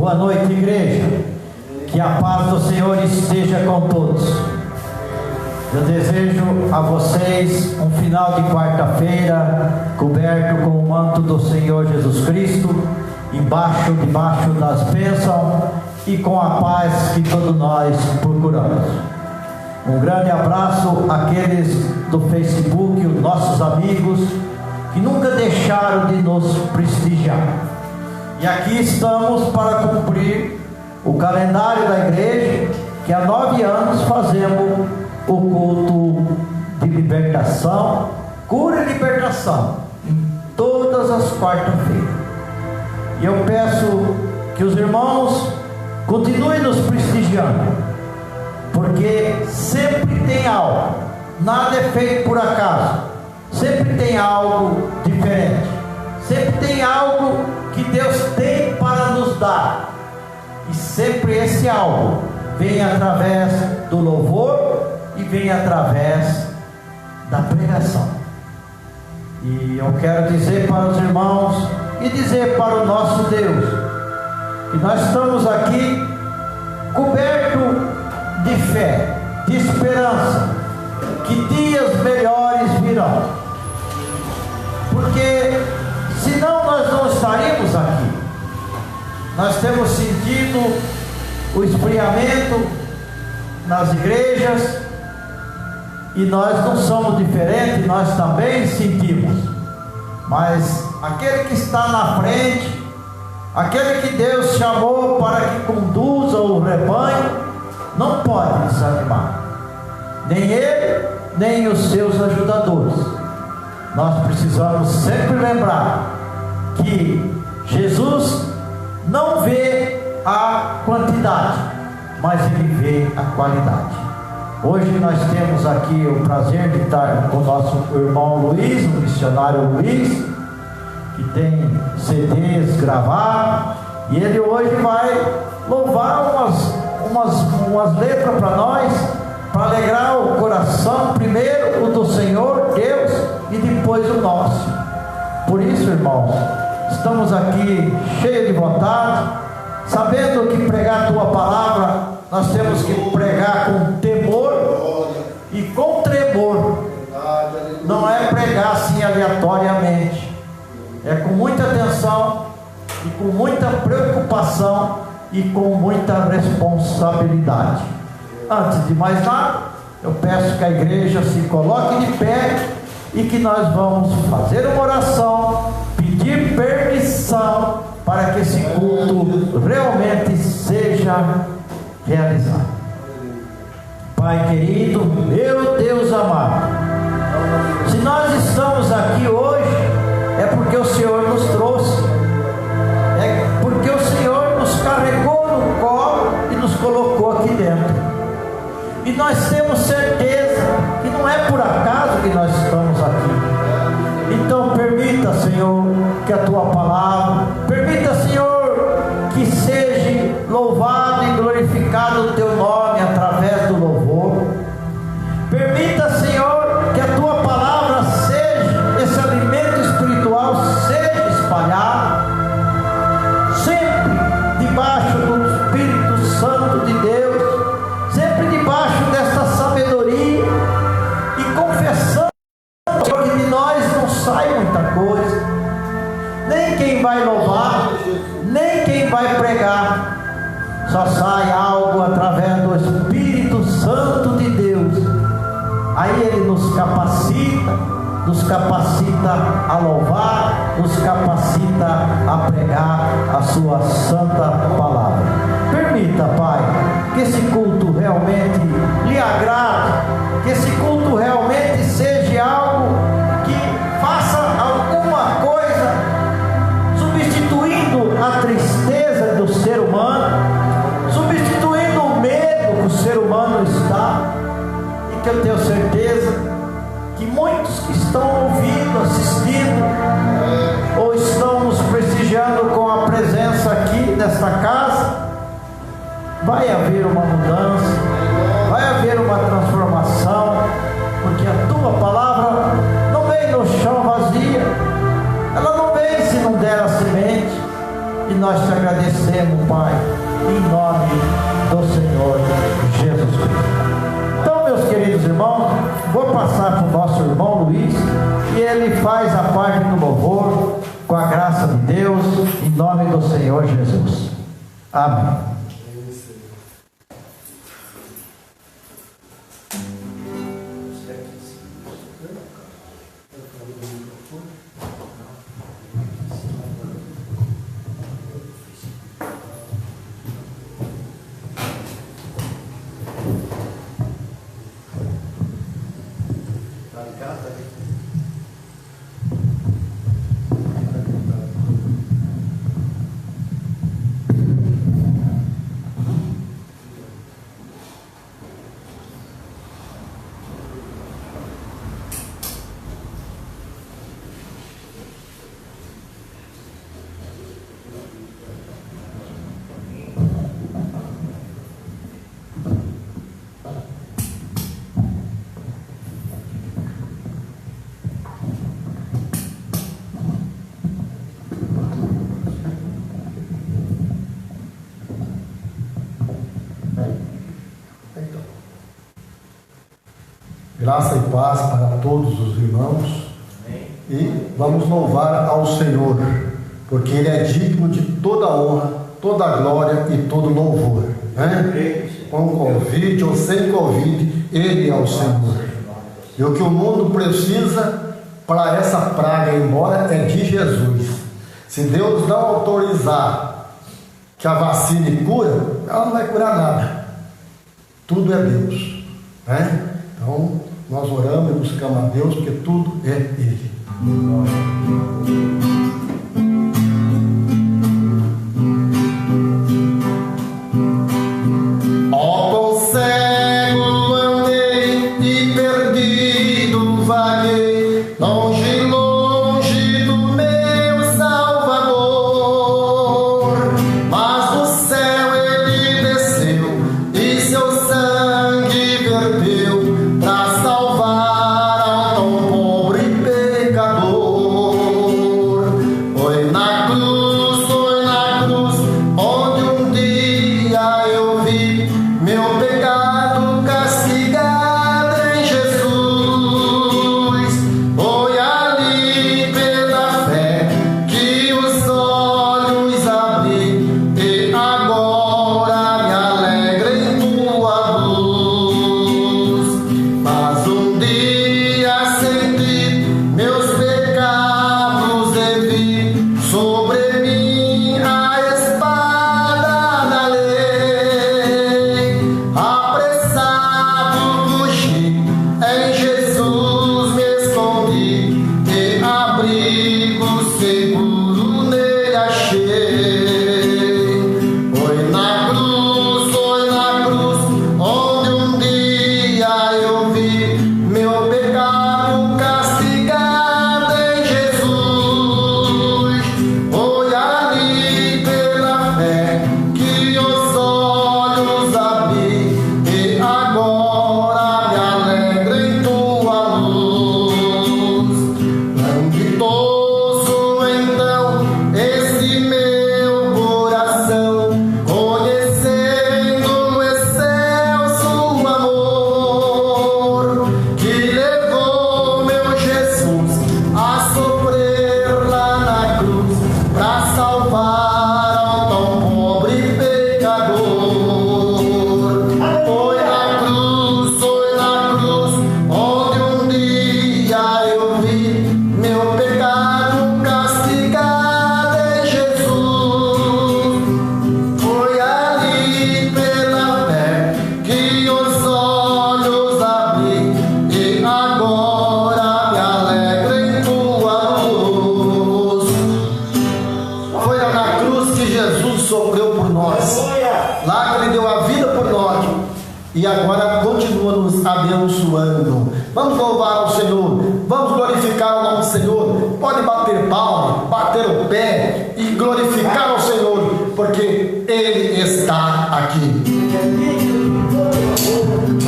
Boa noite, igreja. Que a paz do Senhor esteja com todos. Eu desejo a vocês um final de quarta-feira coberto com o manto do Senhor Jesus Cristo, debaixo das bênçãos e com a paz que todos nós procuramos. Um grande abraço àqueles do Facebook, os nossos amigos que nunca deixaram de nos prestigiar. E aqui estamos para cumprir o calendário da igreja, que há 9 anos fazemos o culto de libertação, cura e libertação, em todas as quartas-feiras. E eu peço que os irmãos continuem nos prestigiando, porque sempre tem algo, nada é feito por acaso, sempre tem algo diferente, sempre tem algo que Deus tem para nos dar, e sempre esse algo vem através do louvor e vem através da pregação. E eu quero dizer para os irmãos e dizer para o nosso Deus que nós estamos aqui cobertos de fé, de esperança, que dias melhores virão, porque senão nós não estaríamos aqui. Nós temos sentido o esfriamento nas igrejas, e nós não somos diferentes, nós também sentimos. Mas aquele que está na frente, aquele que Deus chamou para que conduza o rebanho, não pode desanimar, nem ele, nem os seus ajudadores. Nós precisamos sempre lembrar que Jesus não vê a quantidade, mas Ele vê a qualidade. Hoje nós temos aqui o prazer de estar com o nosso irmão Luiz, o missionário Luiz, que tem CDs gravados, e ele hoje vai louvar umas letras para nós, para alegrar o coração, primeiro o do Senhor Deus e depois o nosso. Por isso, irmãos, estamos aqui cheios de vontade, sabendo que pregar a tua palavra, nós temos que pregar com temor e com tremor. Não é pregar assim aleatoriamente, é com muita atenção e com muita preocupação e com muita responsabilidade. Antes de mais nada, eu peço que a igreja se coloque de pé e que nós vamos fazer uma oração, pedir permissão para que esse culto realmente seja realizado. Pai querido, meu Deus amado, se nós estamos aqui hoje, é porque o Senhor nos trouxe, é porque o Senhor nos carregou no colo e nos colocou aqui dentro. E nós temos certeza que não é por acaso que nós estamos aqui. Então permita, Senhor, que a tua palavra, permita, Senhor, que seja louvado e glorificado o teu nome através do louvor. Permita, Senhor, que a tua palavra seja, esse alimento espiritual seja espalhado, sempre debaixo do Espírito Santo de Deus, sempre debaixo desta sabedoria, e confessando, Senhor, que de nós não sai muita coisa, nem quem vai louvar, nem quem vai pregar, só sai algo através do Espírito Santo de Deus. Aí Ele nos capacita a louvar, nos capacita a pregar a sua santa palavra. Permita, Pai, que esse culto realmente lhe agrade, que esse culto realmente seja algo que faça alguma coisa, substituindo a tristeza do ser humano, substituindo o medo que o ser humano está, e que eu tenho certeza que muitos que estão ouvindo, assistindo, ou estão nos prestigiando com a presença aqui nesta casa, vai haver uma mudança, vai haver uma transformação, porque a tua palavra não vem no chão vazia, ela não vem se não der a semente, e nós te agradecemos agradecemos, Pai, em nome do Senhor Jesus Cristo. Então, meus queridos irmãos, vou passar para o nosso irmão Luiz, e ele faz a parte do louvor, com a graça de Deus, em nome do Senhor Jesus. Amém. Graça e paz para todos os irmãos. E vamos louvar ao Senhor, porque Ele é digno de toda honra, toda glória e todo louvor, né? Com Covid ou sem Covid, Ele é o Senhor. E o que o mundo precisa para essa praga ir embora é de Jesus. Se Deus não autorizar que a vacina cura, ela não vai curar nada. Tudo é Deus, né? Então, nós oramos e buscamos a Deus, porque tudo é Ele. Ó, quão cego andei e perdido vaguei, longe, longe do meu Salvador. Mas do céu Ele desceu e seu sangue verteu para salvar a tão pobre pecador. Foi na cruz, onde um dia eu vi meu pecado castigado em Jesus. Foi ali pela fé que os olhos abri, e agora me alegra em tua luz. Mas um dia senti meus pecados e vi sobre mim a espada da lei. Apressado fugi, em Jesus me escondi, e abrigo seguro nele achei. Foi na cruz, onde um dia eu vi meu pecado castigado em Jesus. Foi ali pela fé que os olhos abri, e agora me alegra em tua luz. Lambidoso então esse meu coração, conhecendo o excelso amor que levou meu Jesus a sofrer lá na cruz, para salvar ao tão pobre pecador. Foi na cruz, onde um dia eu vi meu pecado castigado em Jesus. Foi ali pela fé que os olhos abri, e agora me alegra em tua luz. Foi lá na cruz que Jesus sofreu por nós. Lá que Ele deu a vida por nós, e agora continua nos abençoando. Vamos louvar ao Senhor, vamos glorificar o nome do Senhor. Pode bater palma, bater o pé e glorificar ao Senhor, porque Ele está aqui.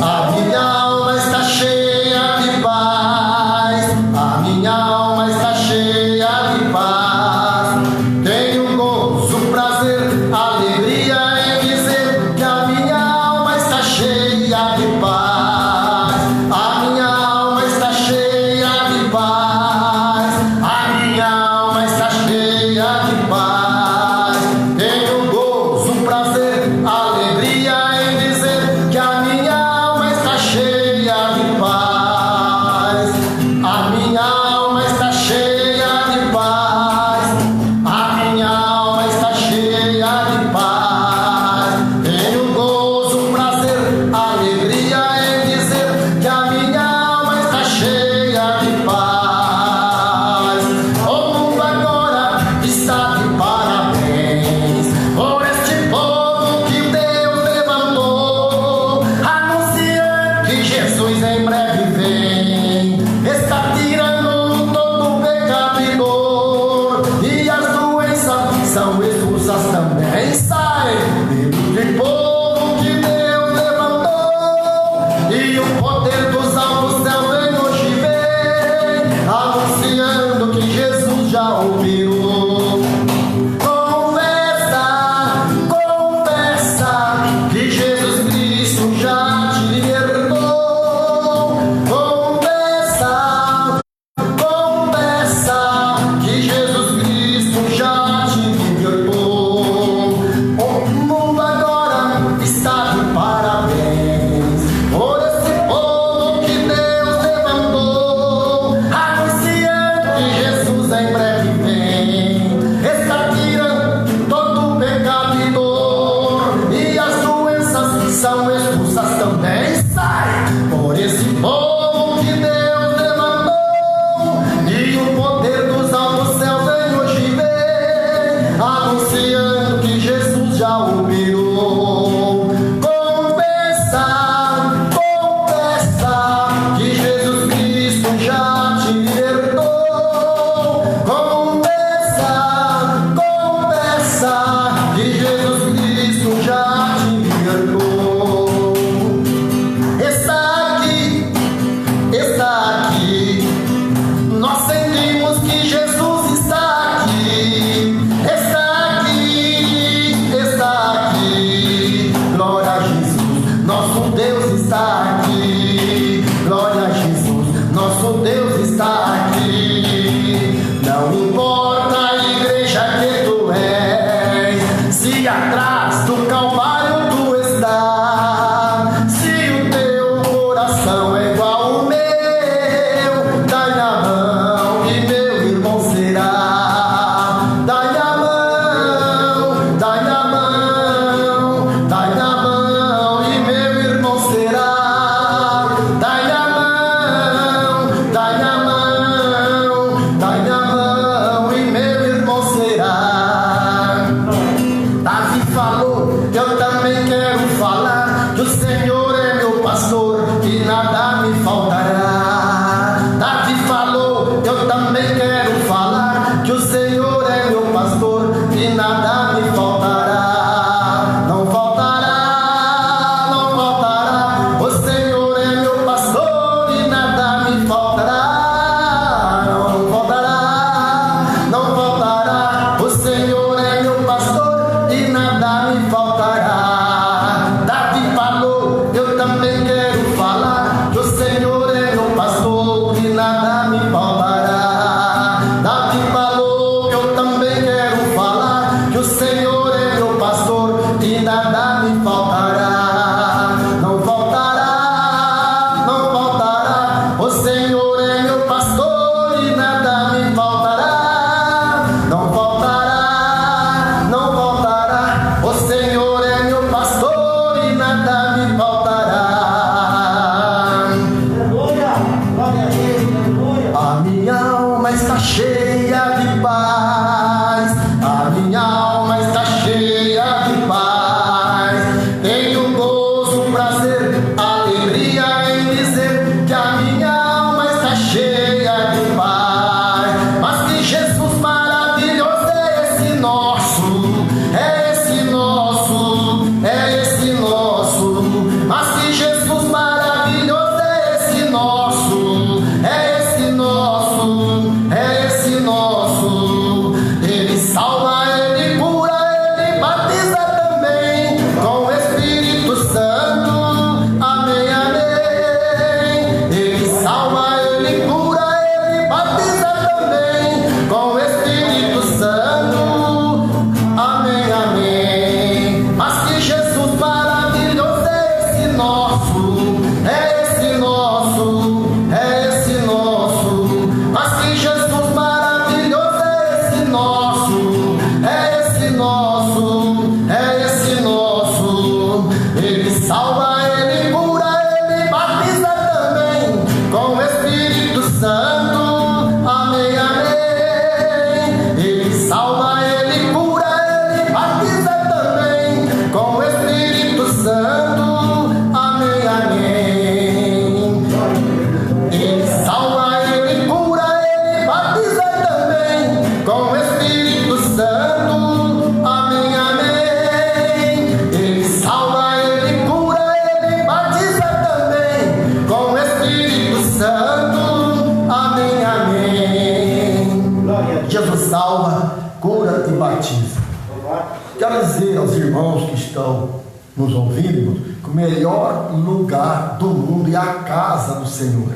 A minha alma está cheia de paz, a minha alma está cheia de paz. Tenho gozo, prazer Jesus em breve vem, está tirando todo o pecado e dor, e as doenças são expulsas também. Sai de povo que Deus levantou, e o poder dos altos céus vem hoje vem, anunciando que Jesus já operou. Confessa que Jesus Cristo já te libertou. Santo, amém, amém. Jesus salva, cura e batiza. Quero dizer aos irmãos que estão nos ouvindo que o melhor lugar do mundo é a casa do Senhor.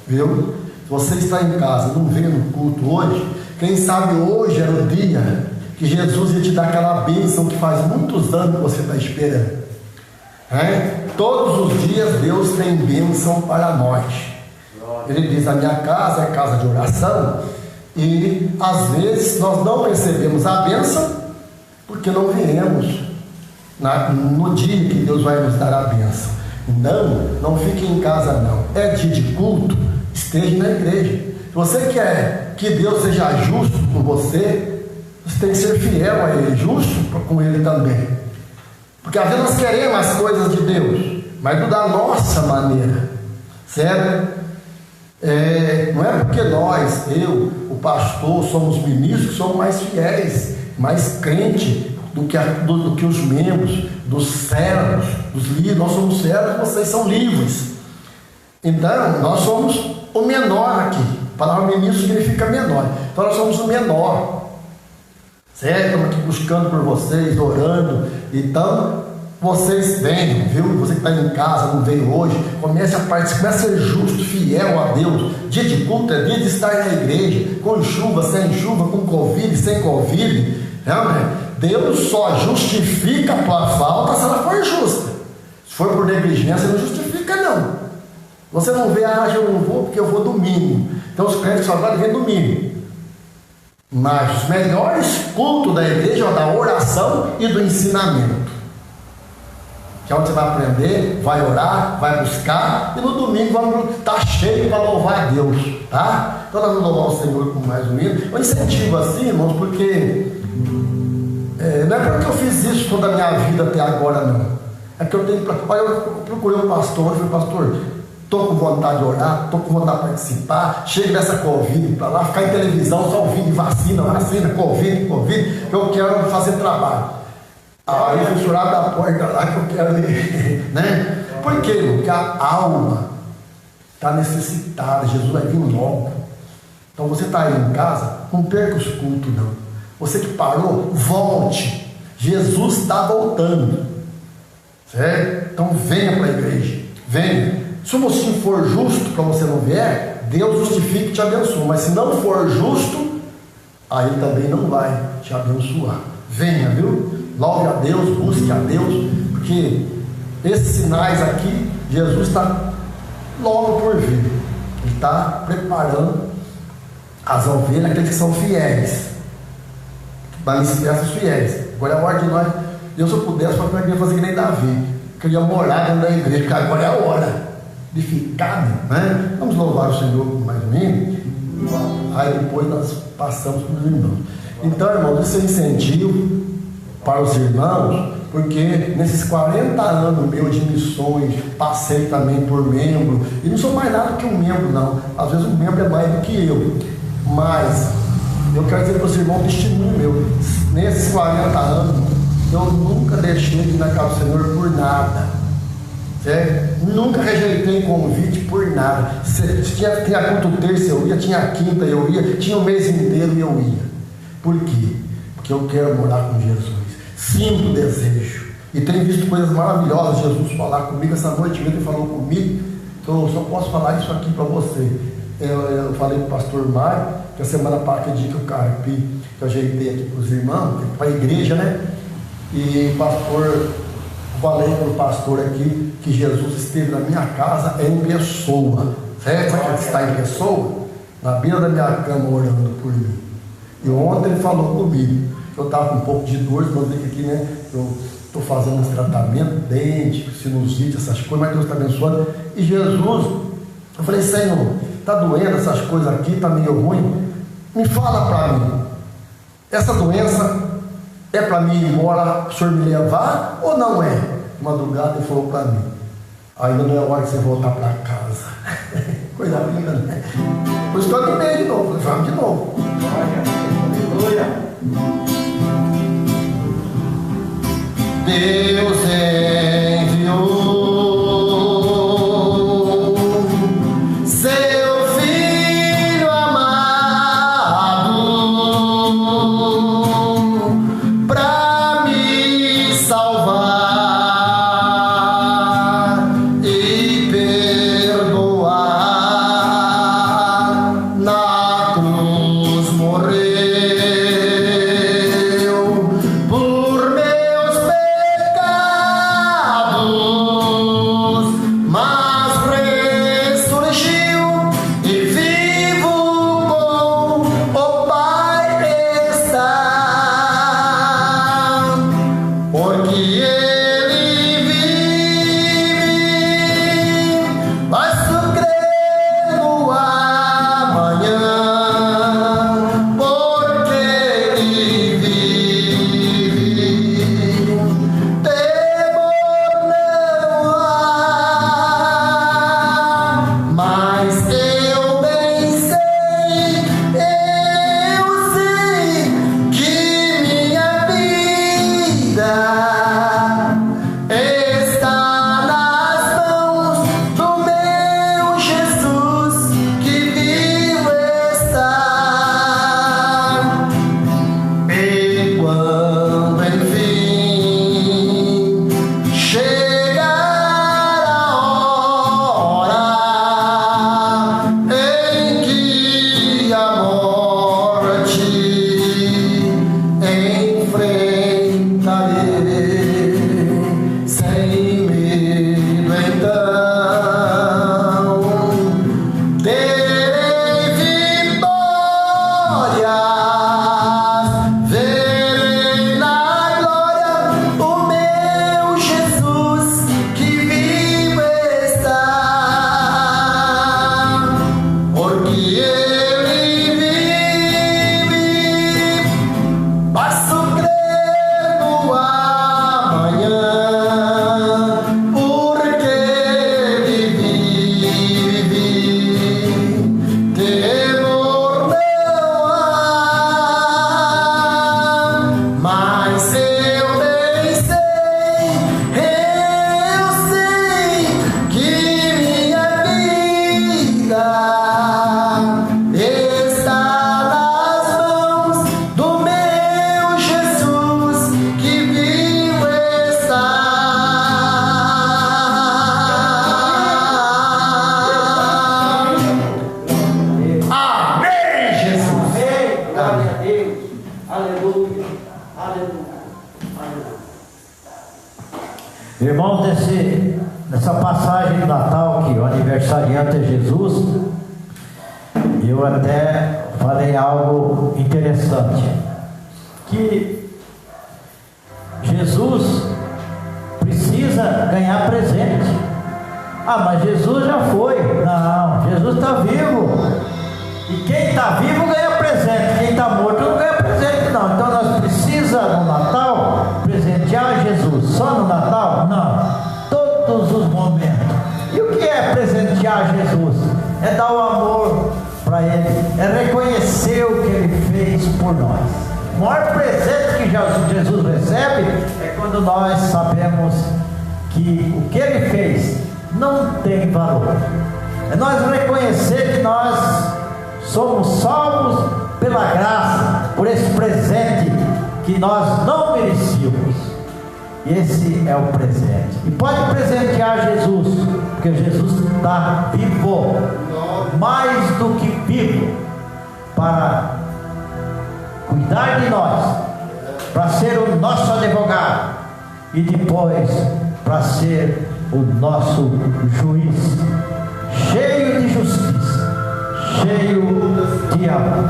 Viu? Se você está em casa, não veio no culto hoje, quem sabe hoje era o dia que Jesus ia te dar aquela bênção que faz muitos anos que você está esperando. Todos os dias Deus tem bênção para nós. Ele diz: a minha casa é casa de oração. E às vezes nós não recebemos a bênção porque não viemos no dia que Deus vai nos dar a bênção. Não fique em casa não. É dia de culto, esteja na igreja. Se você quer que Deus seja justo com você, você tem que ser fiel a Ele, justo com Ele também. Porque às vezes nós queremos as coisas de Deus, mas não da nossa maneira, certo? Não é porque nós, eu, o pastor, somos ministros, somos mais fiéis, mais crentes do que os membros, dos servos, dos líderes. Nós somos servos, vocês são livres. Então, nós somos o menor aqui. A palavra ministro significa menor. Então, nós somos o menor. Certo? Estamos aqui buscando por vocês, orando. Então, vocês venham, viu? Você que está em casa, não veio hoje, comece a participar, comece a ser justo, fiel a Deus. Dia de culto é dia de estar na igreja, com chuva, sem chuva, com Covid, sem Covid. Deus só justifica a tua falta se ela for justa. Se for por negligência, não justifica não. Você não vê, eu não vou porque eu vou domingo. Então os crentes só podem vir domingo. Mas os melhores cultos da igreja é o da oração e do ensinamento. Que é onde você vai aprender, vai orar, vai buscar, e no domingo vamos estar cheio para louvar a Deus, tá? Então nós vamos louvar o Senhor com mais um hino. Eu incentivo assim, irmãos, porque não é porque eu fiz isso toda a minha vida até agora, não. É que eu tenho para. Olha, eu procurei um pastor, eu falei: pastor, estou com vontade de orar, estou com vontade de participar, chega dessa Covid para lá, ficar em televisão só ouvindo vacina, Covid, que eu quero fazer trabalho. Aí eu fui chorar da porta lá que eu quero ir, né? Por quê? Porque a alma está necessitada, Jesus vai vir logo. Então você está aí em casa, não perca os cultos não. Você que parou, volte. Jesus está voltando, certo? Então venha para a igreja, venha. Se o mocinho for justo para você não vier, Deus justifica e te abençoa. Mas se não for justo, aí Ele também não vai te abençoar. Venha, viu? Louve a Deus, busque a Deus, porque esses sinais aqui, Jesus está logo por vir. Ele está preparando as ovelhas, aqueles que são fiéis. Manifesta os fiéis. Agora é a hora de nós. Deus, se eu pudesse, eu queria fazer que nem Davi. Eu queria morar dentro da igreja, porque agora é a hora de ficar, né? Vamos louvar o Senhor com mais um hino. Aí depois nós passamos para os irmãos. Então, irmãos, esse é incentivo para os irmãos, porque nesses 40 anos meus de missões, passei também por membro, e não sou mais nada que um membro não, às vezes um membro é mais do que eu, mas eu quero dizer para os irmãos, testemunho meu, nesses 40 anos, eu nunca deixei de ir na casa do Senhor por nada, certo? Nunca rejeitei convite por nada. Tinha culto terça eu ia, tinha quinta eu ia, tinha o mês inteiro eu ia. Por quê? Porque eu quero morar com Jesus. Sinto desejo. E tenho visto coisas maravilhosas. Jesus falar comigo essa noite mesmo, ele falou comigo. Então eu só posso falar isso aqui para você. Eu falei para o pastor Mário, que a semana passada que eu carpi, que eu ajeitei aqui para os irmãos, para a igreja, né? E pastor, falei para o pastor aqui que Jesus esteve na minha casa em pessoa. Certo? Sabe que está em pessoa? Na beira da minha cama orando por mim. E ontem ele falou comigo. Eu estava com um pouco de dor, eu dizer que aqui, né? Eu estou fazendo uns tratamentos, dente, sinusite, essas coisas, mas Deus está abençoando. E Jesus, eu falei: Senhor, está doendo essas coisas aqui, está meio ruim. Me fala para mim, essa doença é para mim ir embora, o Senhor me levar ou não é? De madrugada ele falou para mim: ainda não é hora de você voltar para casa. Coisa linda, né? Por isso que eu animei de novo, vamos de novo. Aleluia. Deus enviou seu Irmãos, nessa passagem do Natal, que o aniversariante é Jesus, eu até falei algo interessante, que Jesus precisa ganhar presente. Ah, mas Jesus já foi. Não, Jesus está vivo, e quem está vivo ganha presente, quem está morto não ganha presente não. Então nós precisamos no Natal presentear Jesus. Só no Natal? Não, todos os momentos. E o que é presentear Jesus? É dar o amor para Ele, é reconhecer o que Ele fez por nós. O maior presente que Jesus recebe é quando nós sabemos que o que Ele fez não tem valor. É nós reconhecer que nós somos salvos pela graça, por esse presente que nós não merecíamos. Esse é o presente. E pode presentear Jesus, porque Jesus está vivo, mais do que vivo, para cuidar de nós, para ser o nosso advogado e depois para ser o nosso juiz, cheio de justiça, cheio de amor.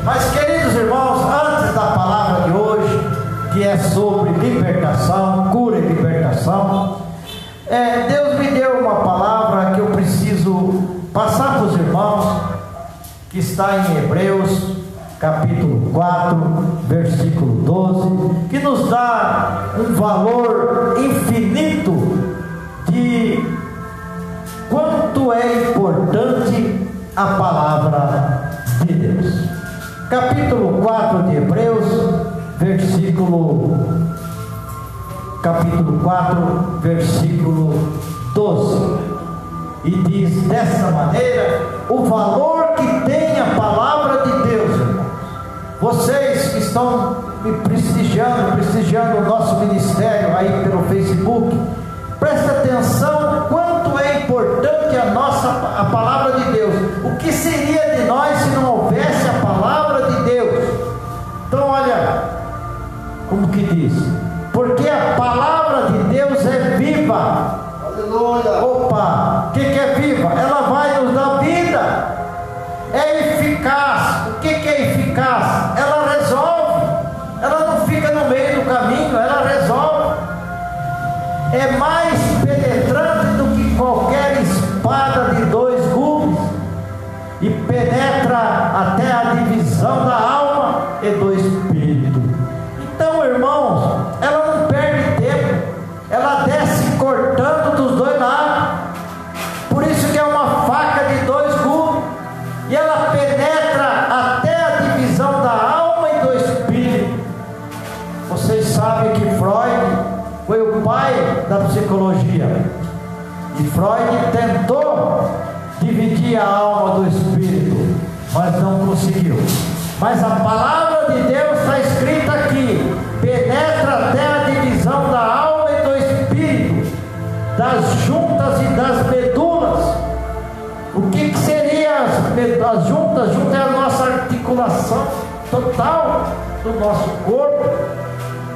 Mas, queridos irmãos, antes da palavra de hoje, que é sobre libertação, cura e libertação, Deus me deu uma palavra que eu preciso passar para os irmãos, que está em Hebreus capítulo 4, versículo 12, que nos dá um valor infinito de quanto é importante a palavra de Deus. Capítulo 4 de Hebreus, capítulo 4, versículo 12, e diz dessa maneira o valor que tem a palavra de Deus, irmãos. Vocês que estão me prestigiando o nosso ministério aí pelo Facebook, presta atenção quanto é importante a palavra de Deus. O que seria de nós se não houvesse a palavra de Deus? Então olha como que diz: porque a palavra de Deus é viva. Aleluia. Opa, o que é viva? Ela vai nos dar vida. É eficaz. O que é eficaz? Ela resolve. Ela não fica no meio do caminho, ela resolve. É mais penetrante do que qualquer espada de 2 gumes, e penetra até a divisão da alma e do espírito. Então, irmãos, ela não perde tempo, ela desce cortando dos 2 lados. Por isso que é uma faca de 2 gumes, e ela penetra até a divisão da alma e do espírito. Vocês sabem que Freud foi o pai da psicologia, e Freud tentou dividir a alma do espírito, mas não conseguiu. Mas a palavra de Deus está escrita aqui: penetra até a divisão da alma e do espírito, das juntas e das medulas. O que seria as juntas? Juntas é a nossa articulação total do nosso corpo.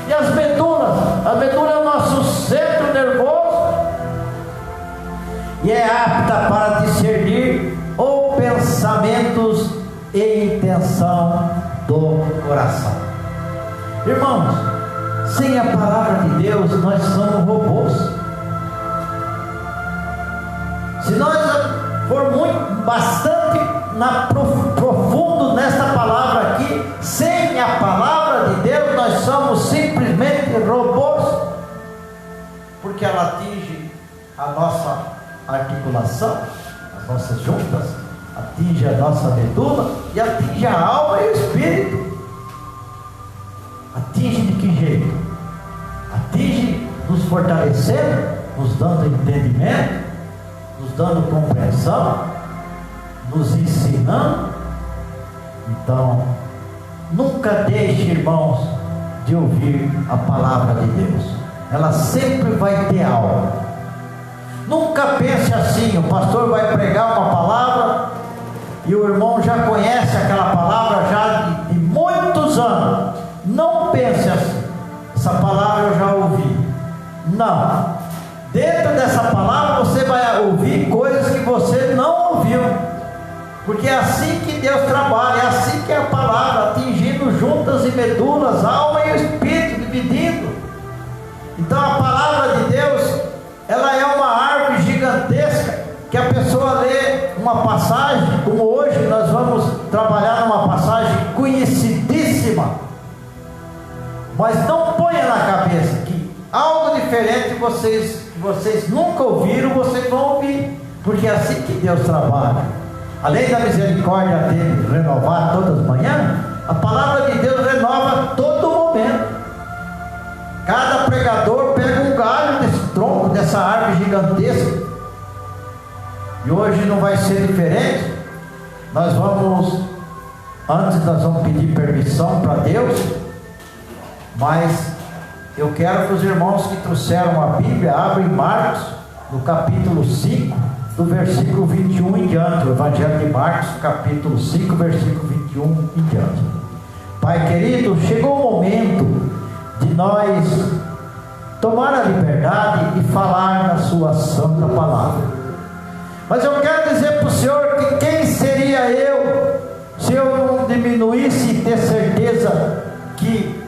E as medulas? A medula é o nosso centro nervoso, e é apta para discernir os pensamentos e intenção do coração. Irmãos, sem a palavra de Deus nós somos robôs. Se nós formos bastante profundo nesta palavra aqui, sem a palavra de Deus nós somos simplesmente robôs, porque ela atinge a nossa articulação, as nossas juntas, atinge a nossa medula e atinge a alma e o espírito. Atinge de que jeito? Atinge nos fortalecendo, nos dando entendimento, nos dando compreensão, nos ensinando. Então, nunca deixe, irmãos, de ouvir a palavra de Deus. Ela sempre vai ter algo. Nunca pense assim: o pastor vai pregar uma palavra e o irmão já conhece aquela palavra já de muitos anos. Não pense assim: essa palavra eu já ouvi. Não. ouviu. Porque é assim que Deus trabalha, é assim que é a palavra, atingindo juntas e medulas, alma e espírito, dividindo. Então a palavra de Deus, ela é uma árvore gigantesca, que a pessoa lê uma passagem, como hoje nós vamos trabalhar numa passagem conhecidíssima, mas não ponha na cabeça que algo diferente vocês nunca ouviram, vocês vão ouvir, porque é assim que Deus trabalha. Além da misericórdia dele renovar todas as manhãs, a palavra de Deus renova a todo momento. Cada pregador pega um galho desse tronco, dessa árvore gigantesca, e hoje não vai ser diferente. Nós vamos pedir permissão para Deus, mas eu quero que os irmãos que trouxeram a Bíblia abrem Marcos, no capítulo 5, do versículo 21 em diante. O Evangelho de Marcos, capítulo 5, versículo 21 em diante. Pai querido, chegou o momento de nós tomar a liberdade e falar da sua santa palavra. Mas eu quero dizer para o Senhor que quem seria eu se eu não diminuísse e ter certeza que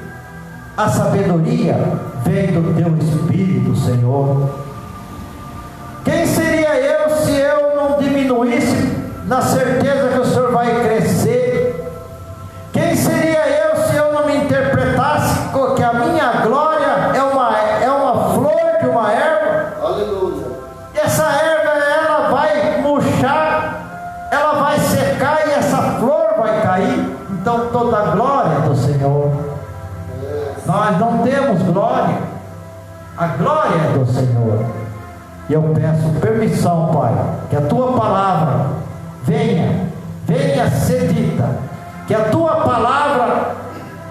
a sabedoria vem do teu Espírito, Senhor? Quem seria eu se eu não diminuísse na certeza que o Senhor vai crescer? Quem seria eu se eu não me interpretasse que a minha glória é uma flor de uma erva? Aleluia. E essa erva, ela vai murchar, ela vai secar e essa flor vai cair. Então toda a glória é do Senhor. Nós não temos glória, a glória é do Senhor. E eu peço permissão, Pai, que a tua palavra venha ser dita, que a tua palavra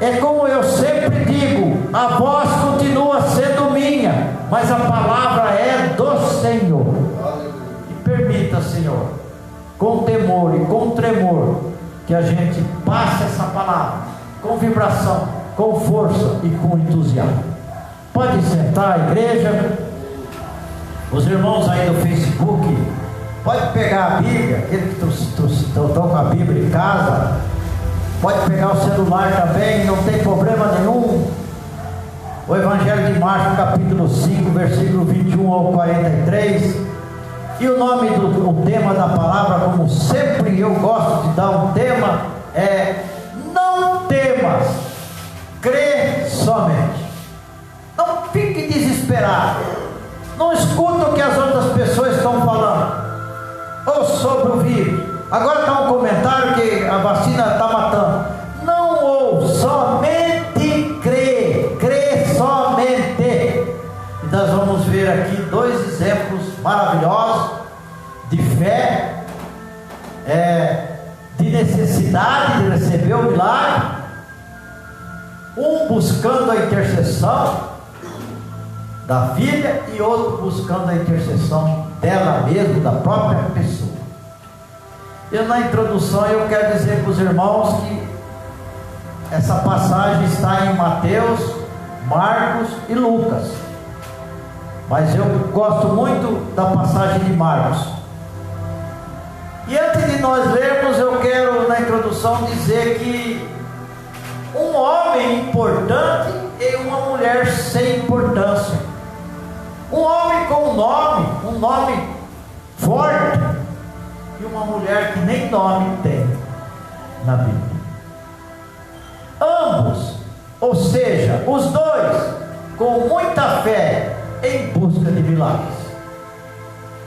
é como eu sempre digo, a voz continua sendo minha, mas a palavra é do Senhor. E permita, Senhor, com temor e com tremor, que a gente passe essa palavra com vibração, com força e com entusiasmo. Pode sentar, igreja. Os irmãos aí do Facebook, pode pegar a Bíblia, aqueles que estão com a Bíblia em casa, pode pegar o celular também, não tem problema nenhum. O Evangelho de Marcos, capítulo 5, versículo 21 ao 43. E o nome do tema da palavra, como sempre eu gosto de dar um tema, é: não temas, crê somente. Não fique desesperado. Não escuta o que as outras pessoas estão falando, ou sobre o vírus. Agora está um comentário que a vacina está matando. Não ouve, somente crê somente. E nós vamos ver aqui dois exemplos maravilhosos de fé, de necessidade de receber o milagre. Um buscando a intercessão da filha e outro buscando a intercessão dela mesma, da própria pessoa. Eu, na introdução, eu quero dizer para os irmãos que essa passagem está em Mateus, Marcos e Lucas, mas eu gosto muito da passagem de Marcos. E antes de nós lermos, eu quero na introdução dizer que um homem importante e uma mulher sem importância, um homem com um nome forte, e uma mulher que nem nome tem na Bíblia. Ambos, ou seja, os dois, com muita fé em busca de milagres.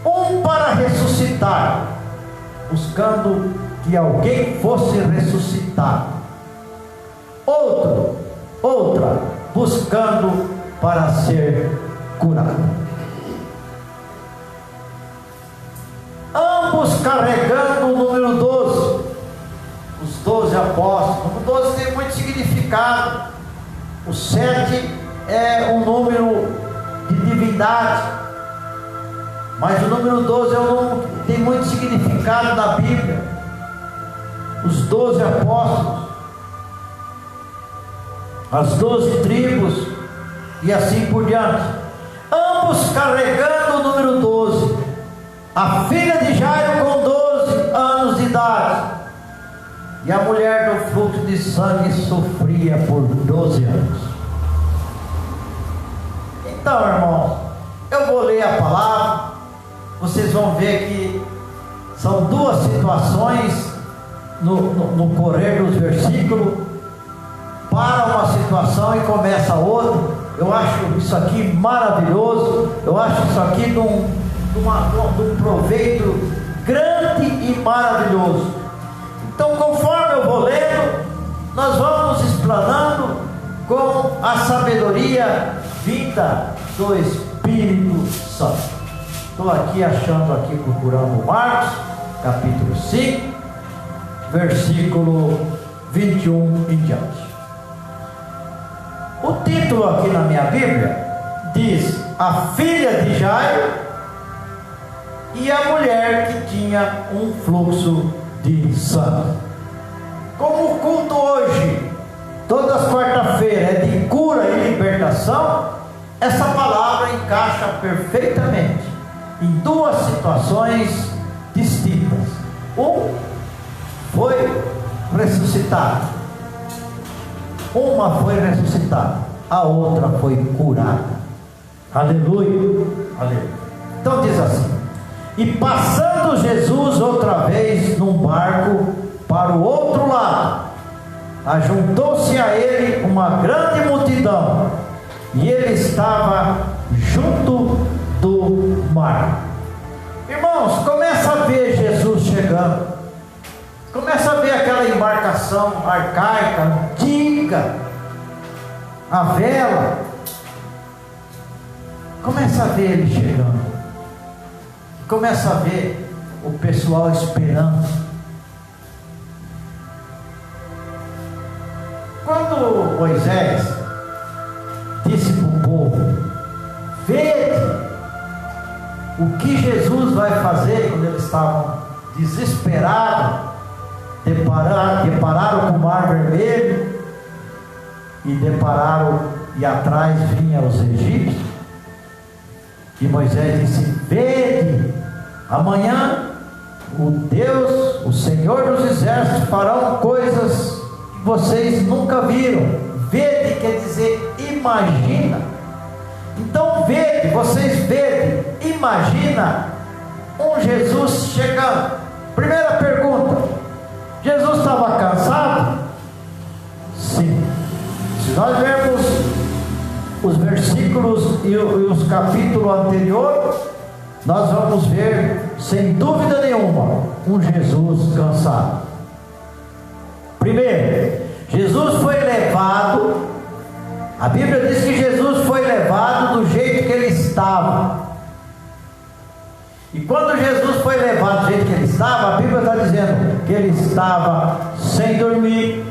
Um para ressuscitar, buscando que alguém fosse ressuscitado. Outra, buscando para ser curado. Ambos carregando o número 12, os 12 apóstolos. O número 12 tem muito significado. O 7 é um número de divindade, mas o número 12 tem muito significado na Bíblia. Os 12 apóstolos, as 12 tribos e assim por diante, ambos carregando o número 12. A filha de Jairo com 12 E a mulher do fluxo de sangue sofria por 12 anos. Então, irmãos, eu vou ler a palavra. Vocês vão ver que são duas situações no correr dos versículos. Para uma situação e começa outra. Eu acho isso aqui maravilhoso. Eu acho isso aqui de um proveito grande e maravilhoso. Então, conforme eu vou lendo, nós vamos explanando com a sabedoria vinda do Espírito Santo. Estou aqui procurando Marcos, capítulo 5, versículo 21 em diante. O título aqui na minha Bíblia diz: a filha de Jairo e a mulher que tinha um fluxo de sangue. Como o culto hoje, todas as quarta-feiras, é de cura e libertação, essa palavra encaixa perfeitamente em duas situações distintas. Um foi ressuscitado, uma foi ressuscitada, a outra foi curada. Aleluia, aleluia. Então diz assim: e passando Jesus outra vez num barco para o outro lado, ajuntou-se a ele uma grande multidão, e ele estava junto do mar. Irmãos, começa a ver Jesus chegando, começa a ver aquela embarcação arcaica, antiga, a vela, começa a ver ele chegando. Começa a ver o pessoal esperando. Quando Moisés disse para o povo: vede o que Jesus vai fazer, quando eles estavam desesperados, depararam com o mar vermelho e atrás vinham os egípcios. E Moisés disse: vede, amanhã o Senhor dos exércitos farão coisas que vocês nunca viram. Vede quer dizer imagina. Então vede, vocês vede, imagina um Jesus chegando. Primeira pergunta: Jesus estava cansado? Sim. Se nós vermos os versículos e os capítulos anteriores, nós vamos ver, sem dúvida nenhuma, um Jesus cansado. Primeiro, Jesus foi levado, a Bíblia diz que Jesus foi levado do jeito que ele estava. E quando Jesus foi levado do jeito que ele estava, a Bíblia está dizendo que ele estava sem dormir,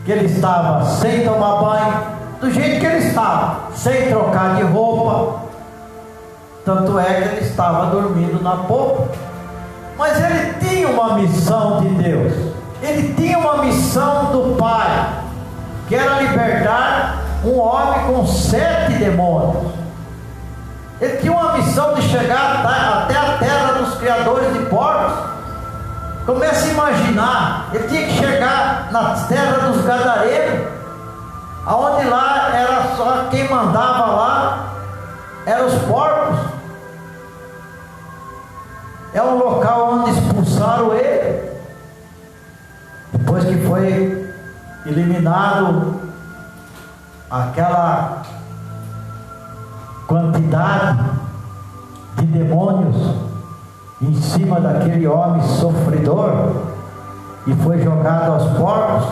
que ele estava sem tomar banho, do jeito que ele estava, sem trocar de roupa. Tanto é que ele estava dormindo na popa. Mas ele tinha uma missão de Deus, ele tinha uma missão do Pai, que era libertar um homem com 7 demônios. Ele tinha uma missão de chegar até a terra dos criadores de porcos. Comece a imaginar, ele tinha que chegar na terra dos gadarenos, aonde lá era só quem mandava lá eram os porcos. É um local onde expulsaram ele, depois que foi eliminado aquela quantidade de demônios em cima daquele homem sofredor, e foi jogado aos porcos.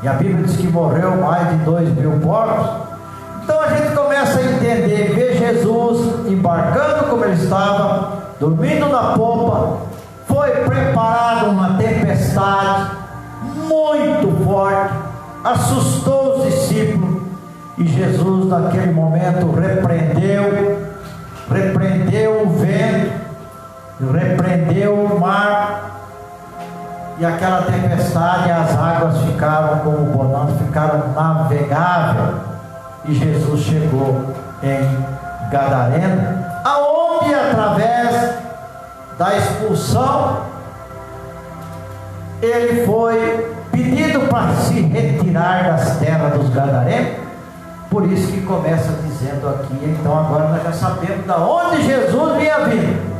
E a Bíblia diz que morreu mais de 2.000 porcos. Então a gente começa a entender, ver Jesus embarcando como ele estava, dormindo na popa. Foi preparada uma tempestade muito forte, assustou os discípulos, e Jesus naquele momento repreendeu o vento, repreendeu o mar, e aquela tempestade, as águas ficaram como bonança, ficaram navegáveis, e Jesus chegou em Gadareno, aonde através da expulsão ele foi pedido para se retirar das terras dos gadarenos. Por isso que começa dizendo aqui, então agora nós já sabemos de onde Jesus vinha vindo.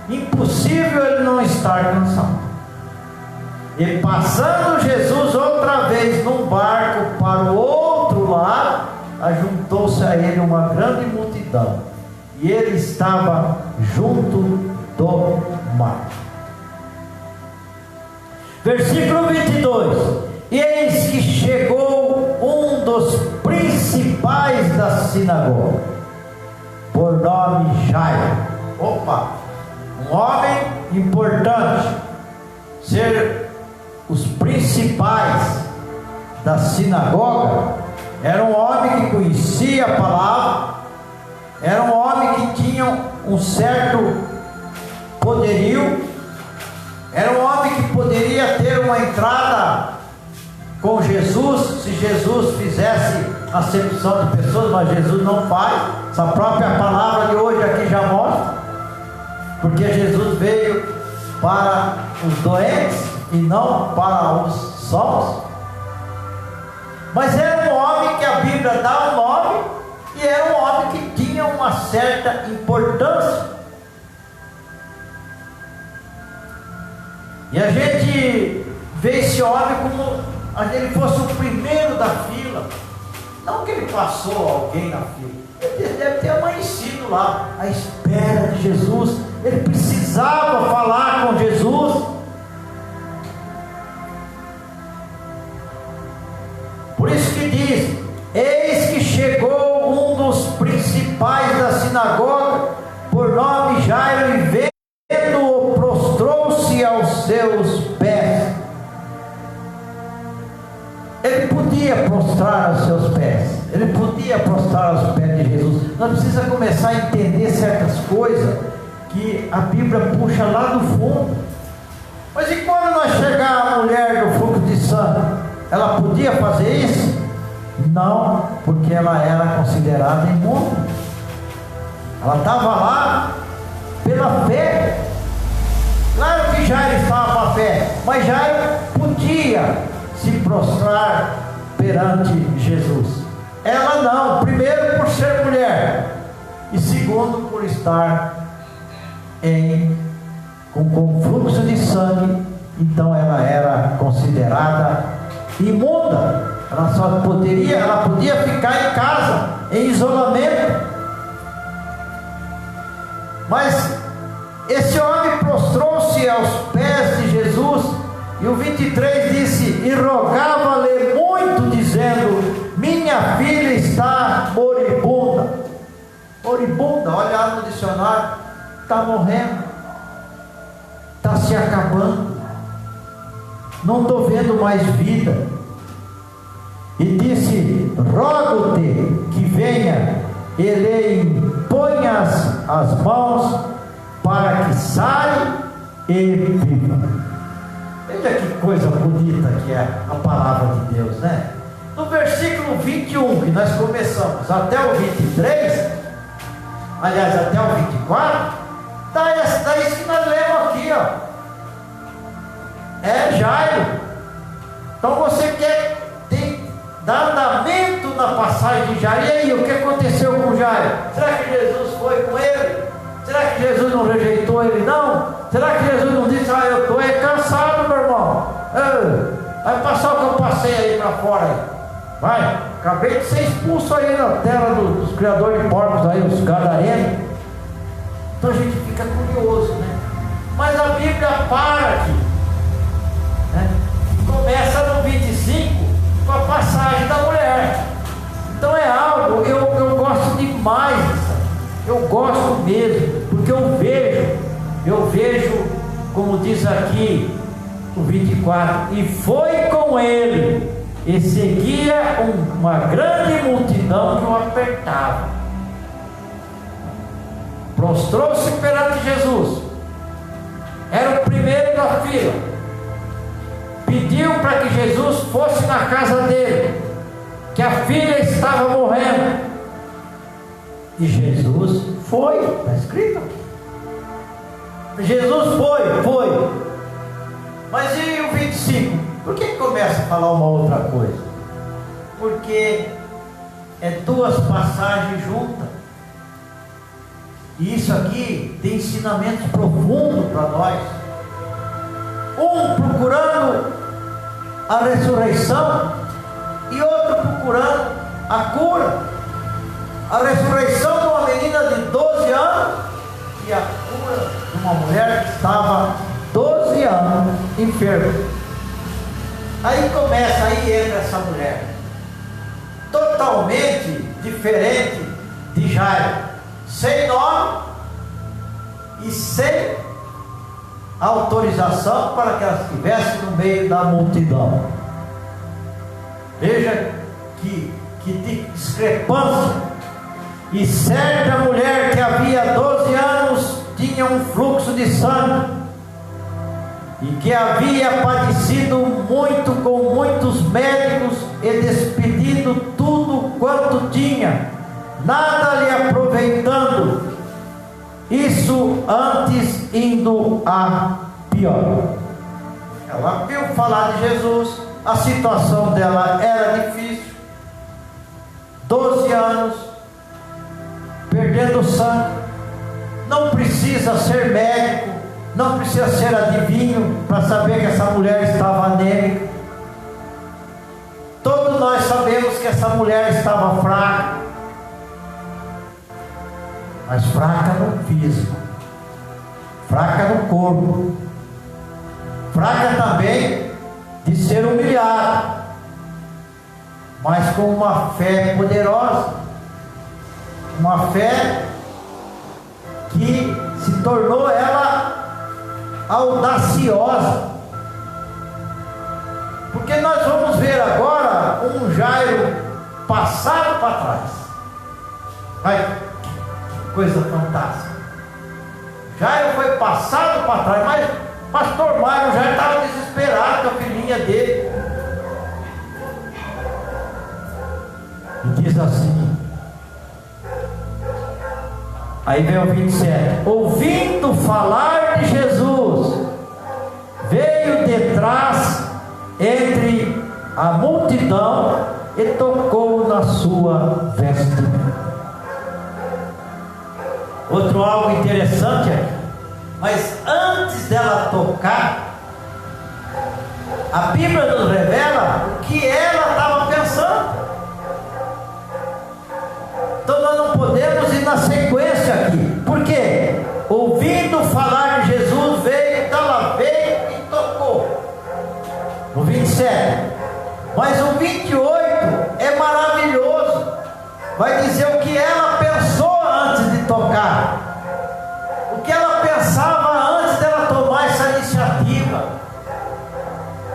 Impossível ele não estar cansado. E passando Jesus outra vez num barco para o outro lado, ajuntou-se a ele uma grande multidão, e ele estava junto do mar. Versículo 22: E eis que chegou um dos principais da sinagoga, por nome Jairo. Opa, um homem importante, ser os principais da sinagoga. Era um homem que conhecia a palavra, era um homem que tinha um certo poderio, era um homem que poderia ter uma entrada com Jesus, se Jesus fizesse acepção de pessoas, mas Jesus não faz. Essa própria palavra de hoje aqui já mostra, porque Jesus veio para os doentes e não para os sãos. Mas era um homem que a Bíblia dá um nome, e era um homem que tinha uma certa importância. E a gente vê esse homem como se ele fosse o primeiro da fila. Não que ele passou alguém na fila, ele deve ter amanhecido lá à espera de Jesus. Ele precisava falar com Jesus. Por isso que diz: eis que chegou um dos principais da sinagoga, por nome Jairo, e vendo-o, prostrou-se aos seus pés. Ele podia prostrar aos seus pés, ele podia prostrar aos pés de Jesus. Nós precisamos começar a entender certas coisas que a Bíblia puxa lá do fundo. Mas e quando nós chegar a mulher do fluxo de sangue, ela podia fazer isso? Não, porque ela era considerada imunda. Ela estava lá pela fé. Claro que Jairo estava com a fé, mas Jairo podia se prostrar perante Jesus. Ela não, primeiro por ser mulher, e segundo por estar com fluxo de sangue. Então ela era considerada imunda. Ela podia ficar em casa, em isolamento. Mas esse homem prostrou-se aos pés de Jesus, e o 23 disse: e rogava-lhe muito, dizendo: minha filha está moribunda. Moribunda, olha lá no dicionário, está morrendo, está se acabando, não estou vendo mais vida. E disse: rogo-te que venha e lhe imponha as mãos, para que saia e viva. Veja que coisa bonita que é a palavra de Deus, né? No versículo 21, que nós começamos, até o 23, aliás, até o 24, está isso que nós lemos aqui, ó. É Jairo. Então você dar andamento na passagem de Jairo. E aí, o que aconteceu com Jairo? Será que Jesus foi com ele? Será que Jesus não rejeitou ele, não? Será que Jesus não disse: eu estou cansado, meu irmão, vai passar o que eu passei aí para fora aí. Vai, acabei de ser expulso aí na terra dos criadores de porcos aí, os gadarenos. Então a gente fica curioso, né? Mas a Bíblia para aqui, né? Começa no 25 com a passagem da mulher. Então é algo, eu gosto demais, eu gosto mesmo, porque eu vejo, como diz aqui o 24: e foi com ele, e seguia uma grande multidão que o apertava. Prostrou-se perante Jesus, era o primeiro da fila, pediu para que Jesus fosse na casa dele, que a filha estava morrendo, e Jesus foi, está escrito aqui. Jesus foi, mas e o 25? 25. Por que começa a falar uma outra coisa? Porque é duas passagens juntas. E isso aqui tem ensinamentos profundos para nós. Um procurando a ressurreição e outro procurando a cura. A ressurreição de uma menina de 12 anos e a cura de uma mulher que estava 12 anos enferma. Aí começa, aí entra essa mulher, totalmente diferente de Jairo, sem nome e sem autorização para que ela estivesse no meio da multidão. Veja que discrepância. E certa mulher que havia 12 anos tinha um fluxo de sangue e que havia padecido muito com muitos médicos e despedido tudo quanto tinha, nada lhe aproveitando, isso antes indo a pior. Ela viu falar de Jesus, a situação dela era difícil, 12 anos, perdendo sangue. Não precisa ser médico, não precisa ser adivinho para saber que essa mulher estava anêmica. Todos nós sabemos que essa mulher estava fraca, mas fraca no físico, fraca no corpo, fraca também de ser humilhada, mas com uma fé poderosa, uma fé que se tornou ela audaciosa. Porque nós vamos ver agora um Jairo passado para trás. Ai, que coisa fantástica. Jairo foi passado para trás, mas pastor Mário já estava desesperado com a filhinha dele. E diz assim, aí vem o 27, ouvindo falar de Jesus, veio detrás entre a multidão e tocou na sua vestimenta. Outro algo interessante aqui, mas antes dela tocar, a Bíblia nos revela o que ela estava pensando. Então nós não podemos ir na sequência aqui. Por quê? Ouvindo falar de Jesus, veio, então ela veio e tocou. No 27. Mas o 28 é maravilhoso. Vai dizer o que ela pensou antes de tocar. O que ela pensava antes dela tomar essa iniciativa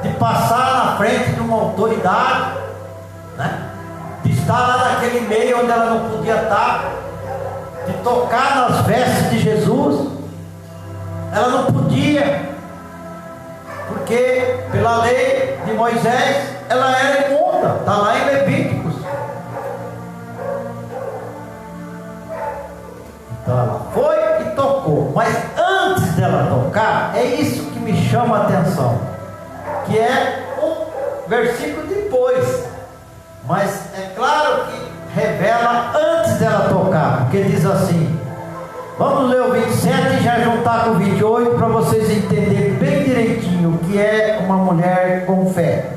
de passar na frente de uma autoridade, né? De estar lá naquele meio onde ela não podia estar, de tocar nas vestes de Jesus. Ela não podia, porque pela lei de Moisés ela era imunda, está lá em Levíticos. Então ela foi e tocou, mas antes dela tocar, é isso que me chama a atenção, que é um versículo depois, mas é claro que revela antes dela tocar, porque diz assim, vamos ler o 27 e já juntar com o 28 para vocês entenderem bem direitinho o que é uma mulher com fé.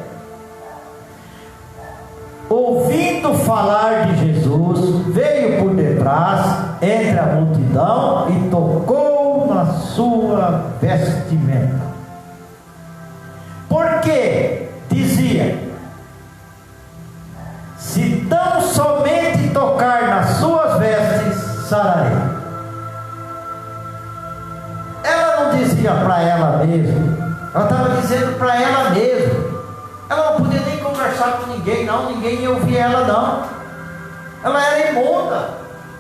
Ouvindo falar de Jesus, veio por detrás entre a multidão e tocou na sua vestimenta. Porque dizia, se tão somente tocar nas suas vestes, sararei. Ela não dizia para ela mesma, ela estava dizendo para ela mesma. Ela não podia nem conversar com ninguém, não, ninguém ia ouvir ela, não. Ela era imunda,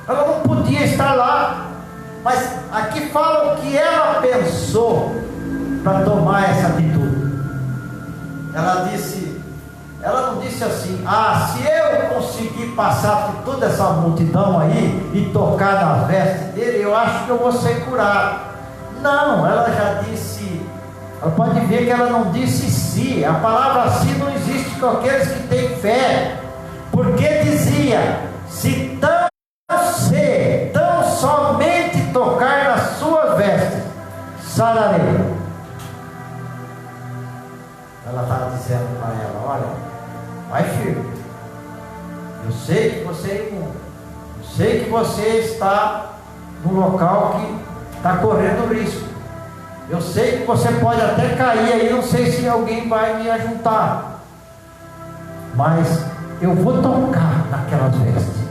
ela não podia estar lá. Mas aqui fala o que ela pensou para tomar essa atitude. Ela não disse assim, se eu conseguir passar por toda essa multidão aí e tocar nas vestes dele, eu acho que eu vou ser curado. Não, ela já disse, Ela pode ver que ela não disse se. A palavra se não existe com aqueles que têm fé. Porque dizia: se tão somente tocar nas suas vestes, sararei. Ela estava dizendo para ela: olha, vai firme. Eu sei que você é imundo. Eu sei que você está num local que está correndo risco. Eu sei que você pode até cair aí, não sei se alguém vai me ajuntar. Mas eu vou tocar naquelas vestes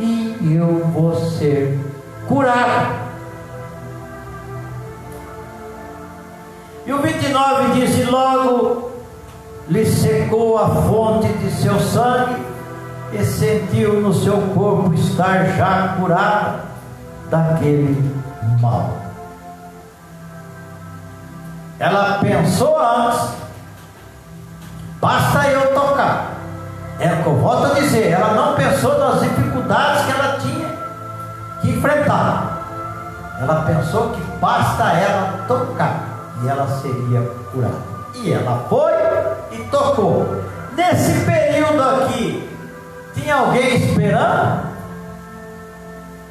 e eu vou ser curado. E o 29 diz: e logo lhe secou a fonte de seu sangue e sentiu no seu corpo estar já curada daquele mal. Ela pensou antes: basta eu tocar. É o que eu volto a dizer, ela não pensou nas dificuldades que ela tinha que enfrentar. Ela pensou que basta ela tocar e ela seria curada. E ela foi e tocou. Nesse período aqui, tinha alguém esperando?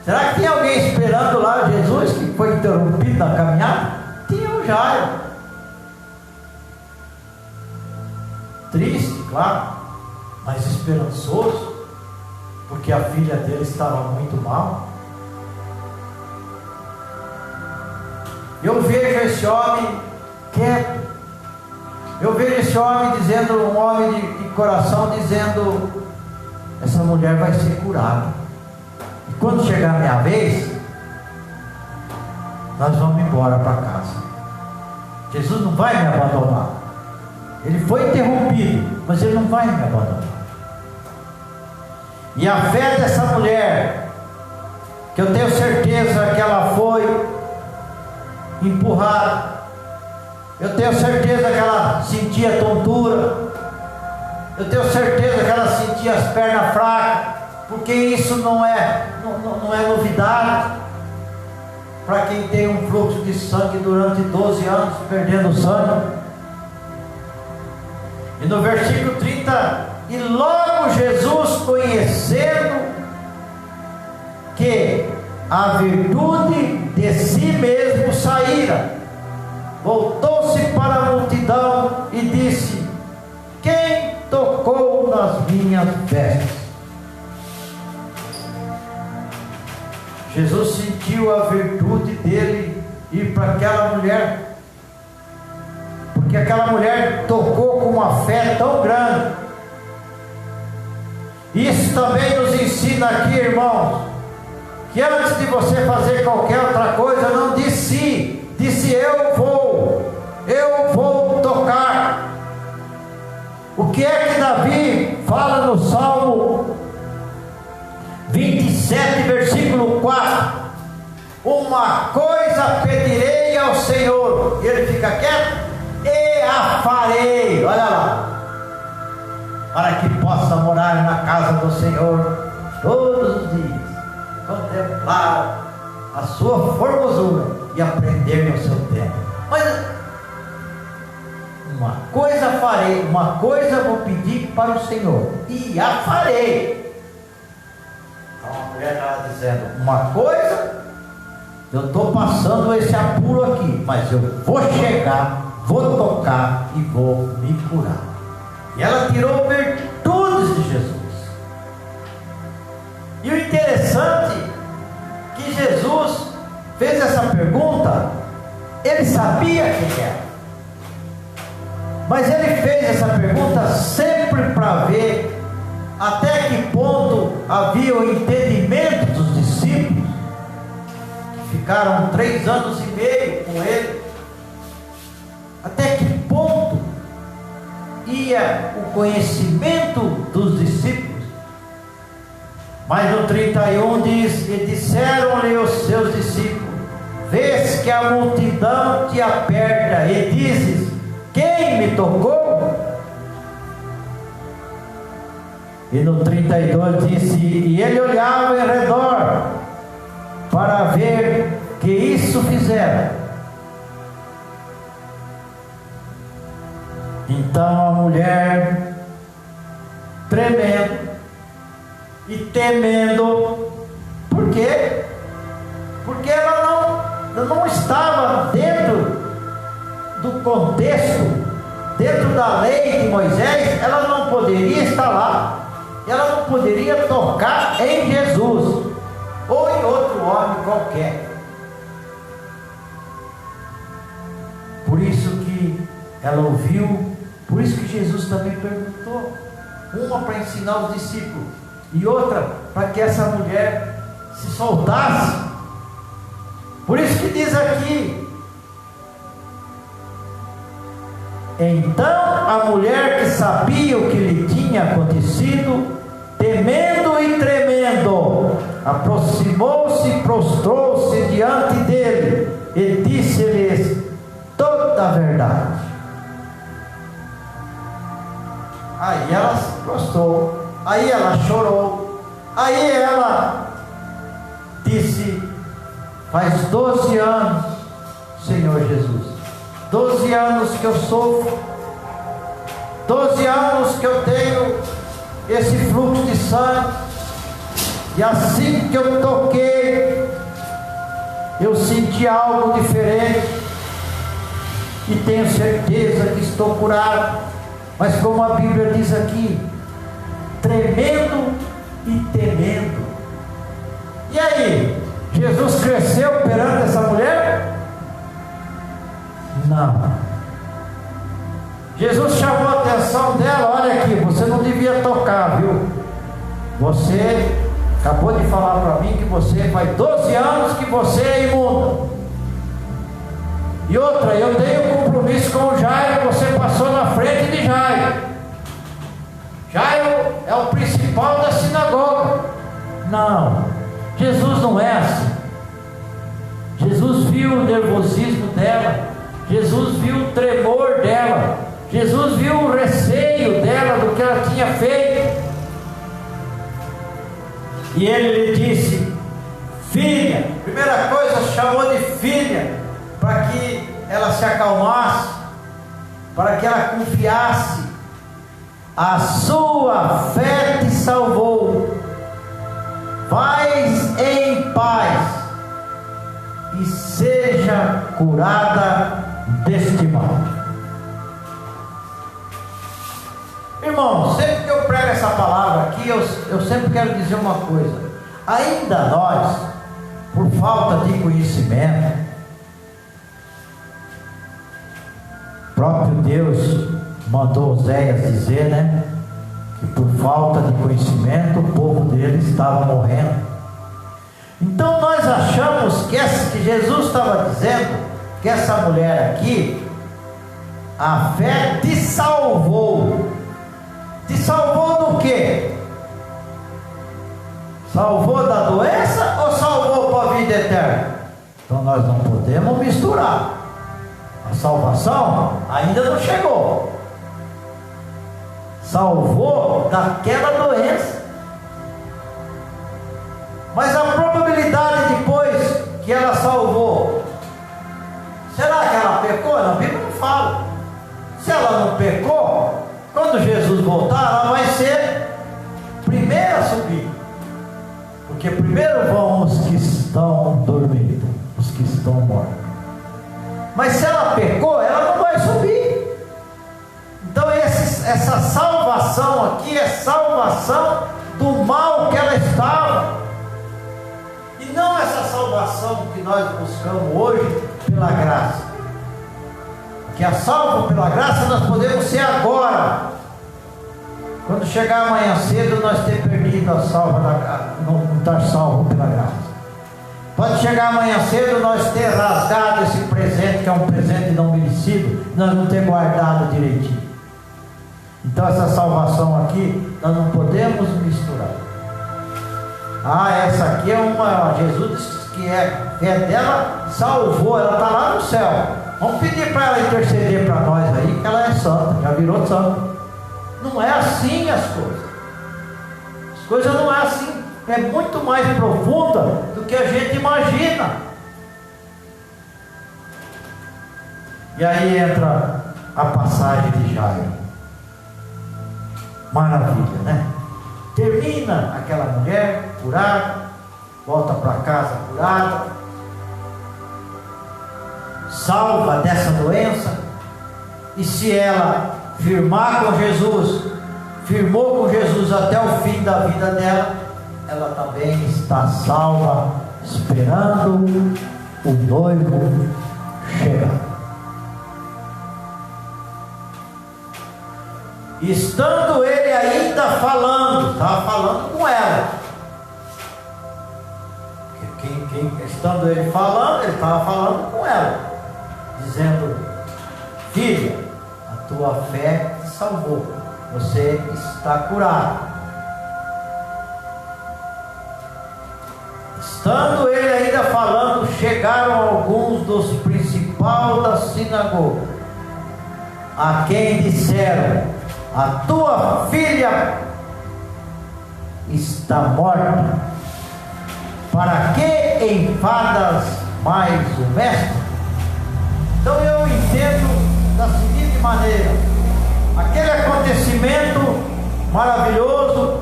Será que tinha alguém esperando lá Jesus, que foi interrompido na caminhada? Tinha o Jairo. Triste, claro, mas esperançoso, porque a filha dele estava muito mal. Eu vejo esse homem quieto. Eu vejo esse homem dizendo, um homem de coração dizendo: essa mulher vai ser curada. E quando chegar a minha vez, nós vamos embora para casa. Jesus não vai me abandonar. Ele foi interrompido, mas ele não vai me abandonar. E a fé dessa mulher, que eu tenho certeza que ela foi empurrada, eu tenho certeza que ela sentia tontura, eu tenho certeza que ela sentia as pernas fracas, porque isso não é novidade para quem tem um fluxo de sangue durante 12 anos, perdendo sangue. E no versículo 30, e logo Jesus, conhecendo que a virtude de si mesmo saíra, voltou-se para a multidão e disse: quem tocou nas minhas vestes? Jesus sentiu a virtude dele ir para aquela mulher, porque aquela mulher tocou com uma fé tão grande. Isso também nos ensina aqui, irmãos, que antes de você fazer qualquer outra coisa, não disse eu vou tocar. O que é que Davi fala no Salmo 27, versículo 4? Uma coisa pedirei ao Senhor, e ele fica quieto, e a farei, olha lá, para que possa morar na casa do Senhor todos os dias, contemplar a sua formosura e aprender no seu tempo. Mas uma coisa farei, uma coisa vou pedir para o Senhor, e a farei. Então a mulher estava dizendo: uma coisa, eu estou passando esse apuro aqui, mas eu vou chegar, vou tocar e vou me curar. E ela tirou virtudes de Jesus. E o interessante é que Jesus fez essa pergunta, ele sabia quem era, mas ele fez essa pergunta sempre para ver até que ponto havia o entendimento dos discípulos, que ficaram 3 anos e meio com ele, até que ponto ia o conhecimento dos discípulos. Mas no 31 diz: e disseram-lhe os seus discípulos: vês que a multidão te aperta e dizes: quem me tocou? E no 32 disse: e ele olhava em redor para ver que isso fizeram. Então a mulher, tremendo e temendo, por quê? Porque ela não estava dentro do contexto, dentro da lei de Moisés. Ela não poderia estar lá, ela não poderia tocar em Jesus ou em outro homem qualquer. Por isso que ela ouviu, por isso que Jesus também perguntou, uma para ensinar os discípulos e outra para que essa mulher se soltasse. Por isso que diz aqui: então a mulher, que sabia o que lhe tinha acontecido, temendo e tremendo, aproximou-se e prostrou-se diante dele e disse-lhes toda a verdade. Aí ela se prostrou, aí ela chorou, aí ela disse: faz 12 anos, Senhor Jesus, 12 anos que eu sofro, 12 anos que eu tenho esse fluxo de sangue, e assim que eu toquei, eu senti algo diferente, e tenho certeza que estou curado. Mas como a Bíblia diz aqui, tremendo e temendo. E aí, Jesus cresceu perante essa mulher? Não. Jesus chamou a atenção dela: olha aqui, você não devia tocar, viu? Você acabou de falar para mim que você faz 12 anos que você é imunda. E outra, eu tenho compromisso com o Jairo, você passou na frente de Jairo. Jairo é o principal da sinagoga. Não, Jesus não é assim. Jesus viu o nervosismo dela, Jesus viu o tremor dela, Jesus viu o receio dela do que ela tinha feito. E ele lhe disse: filha. Primeira coisa, chamou de filha, para que ela se acalmasse, para que ela confiasse. A sua fé te salvou, vais em paz e seja curada deste mal. Irmão, sempre que eu prego essa palavra aqui, eu sempre quero dizer uma coisa: ainda nós, por falta de conhecimento, próprio Deus mandou Oséias dizer, né, que por falta de conhecimento o povo dele estava morrendo. Então nós achamos que Jesus estava dizendo que essa mulher aqui, a fé te salvou. Te salvou do quê? Salvou da doença ou salvou para a vida eterna? Então nós não podemos misturar. A salvação ainda não chegou. Salvou daquela doença. Mas a probabilidade depois que ela salvou, será que ela pecou? A Bíblia não fala. Se ela não pecou, quando Jesus voltar, ela vai ser primeira a subir. Porque primeiro vão os que estão dormindo, os que estão mortos. Mas se ela pecou, ela não vai subir. Então essa salvação aqui é salvação do mal que ela estava, e não essa salvação que nós buscamos hoje pela graça. Que a salvo pela graça nós podemos ser agora. Quando chegar amanhã cedo, nós ter perdido a salva da graça, não estar salvo pela graça. Pode chegar amanhã cedo, nós ter rasgado esse presente, que é um presente não merecido, nós não ter guardado direitinho. Então essa salvação aqui, nós não podemos misturar. Essa aqui é uma, Jesus disse que é dela, salvou, ela está lá no céu. Vamos pedir para ela interceder para nós aí, que ela é santa, já virou santa. Não é assim as coisas. As coisas não é assim. É muito mais profunda do que a gente imagina. E aí entra a passagem de Jairo. Maravilha, né? Termina aquela mulher curada, volta para casa curada, salva dessa doença, e se ela firmar com Jesus, firmou com Jesus até o fim da vida dela, ela também está salva, esperando o noivo chegar. Estando ele ainda falando, estava falando com ela. Estando ele falando, ele estava falando com ela, dizendo: filha, a tua fé te salvou, você está curado. Estando ele ainda falando, chegaram alguns dos principais da sinagoga, a quem disseram: a tua filha está morta, para que enfadas mais o mestre? Então eu entendo da seguinte maneira: aquele acontecimento maravilhoso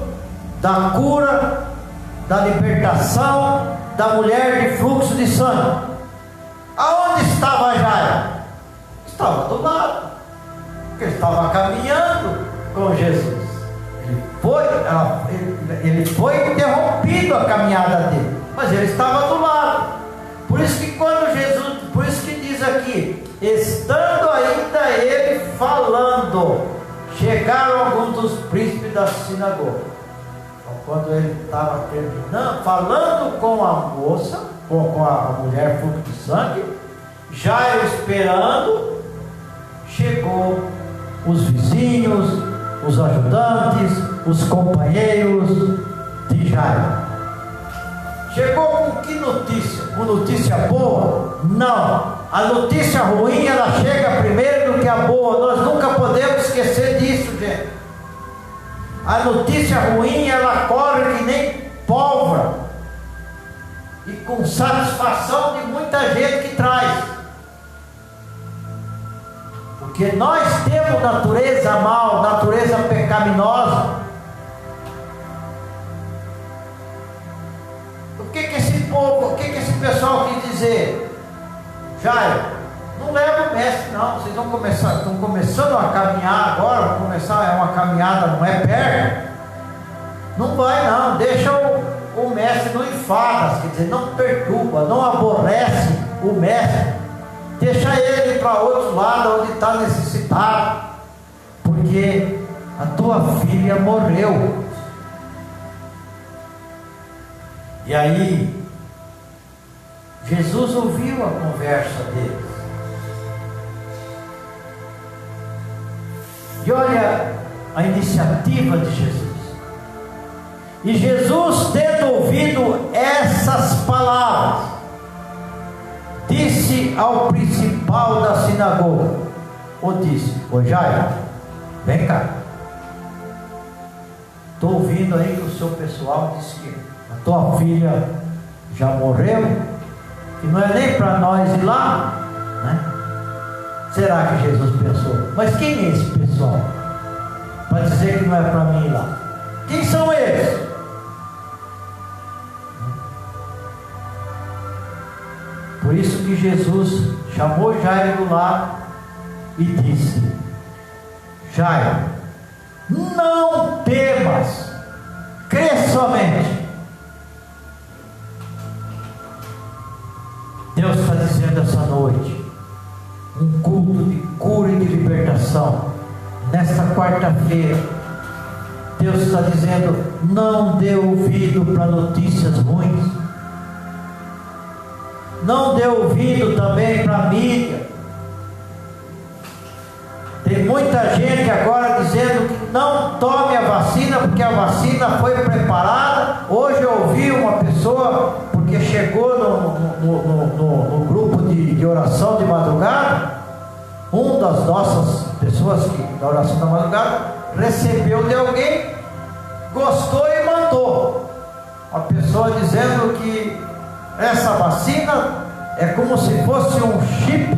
da cura, da libertação da mulher de fluxo de sangue, aonde estava Jairo? Estava do lado, porque ele estava caminhando com Jesus. Ele foi interrompido a caminhada dele, mas ele estava do lado. Por isso que quando Jesus, por isso que diz aqui, estando ainda ele falando, chegaram alguns dos príncipes da sinagoga. Então, quando ele estava terminando, falando com a moça, com a mulher fluxo de sangue, Jairo esperando, chegou os vizinhos, os ajudantes, os companheiros de Jairo. Chegou com que notícia? Com notícia boa? Não. A notícia ruim, ela chega primeiro do que a boa. Nós nunca podemos esquecer disso, gente. A notícia ruim, ela corre que nem pólvora, e com satisfação de muita gente que traz. Porque nós temos natureza mal, natureza pecaminosa. O que esse povo, o que esse pessoal quis dizer? Jairo, não leva o mestre não, vocês estão começando a caminhar agora, vão começar, é uma caminhada, não é perto. Não vai não, deixa o mestre, não enfadas, quer dizer, não perturba, não aborrece o mestre. Deixa ele para outro lado, onde está necessitado, porque a tua filha morreu. E aí, Jesus ouviu a conversa deles. E olha a iniciativa de Jesus. E Jesus, tendo ouvido essas palavras, disse ao principal da sinagoga, ô Jairo, vem cá. Estou ouvindo aí que o seu pessoal disse que a tua filha já morreu, que não é nem para nós ir lá, né? Será que Jesus pensou, mas quem é esse pessoal para dizer que não é para mim ir lá? Quem são eles? Por isso que Jesus chamou Jairo do lado e disse: Jairo, não temas, crê somente. Deus está dizendo essa noite, um culto de cura e de libertação, nesta quarta-feira. Deus está dizendo: não dê ouvido para notícias ruins, não dê ouvido também para a mídia. Tem muita gente agora dizendo que não tome a vacina, porque a vacina foi preparada. Hoje eu ouvi uma pessoa, porque chegou no grupo de oração de madrugada, um das nossas pessoas da oração da madrugada recebeu de alguém, gostou e mandou. Uma pessoa dizendo que essa vacina é como se fosse um chip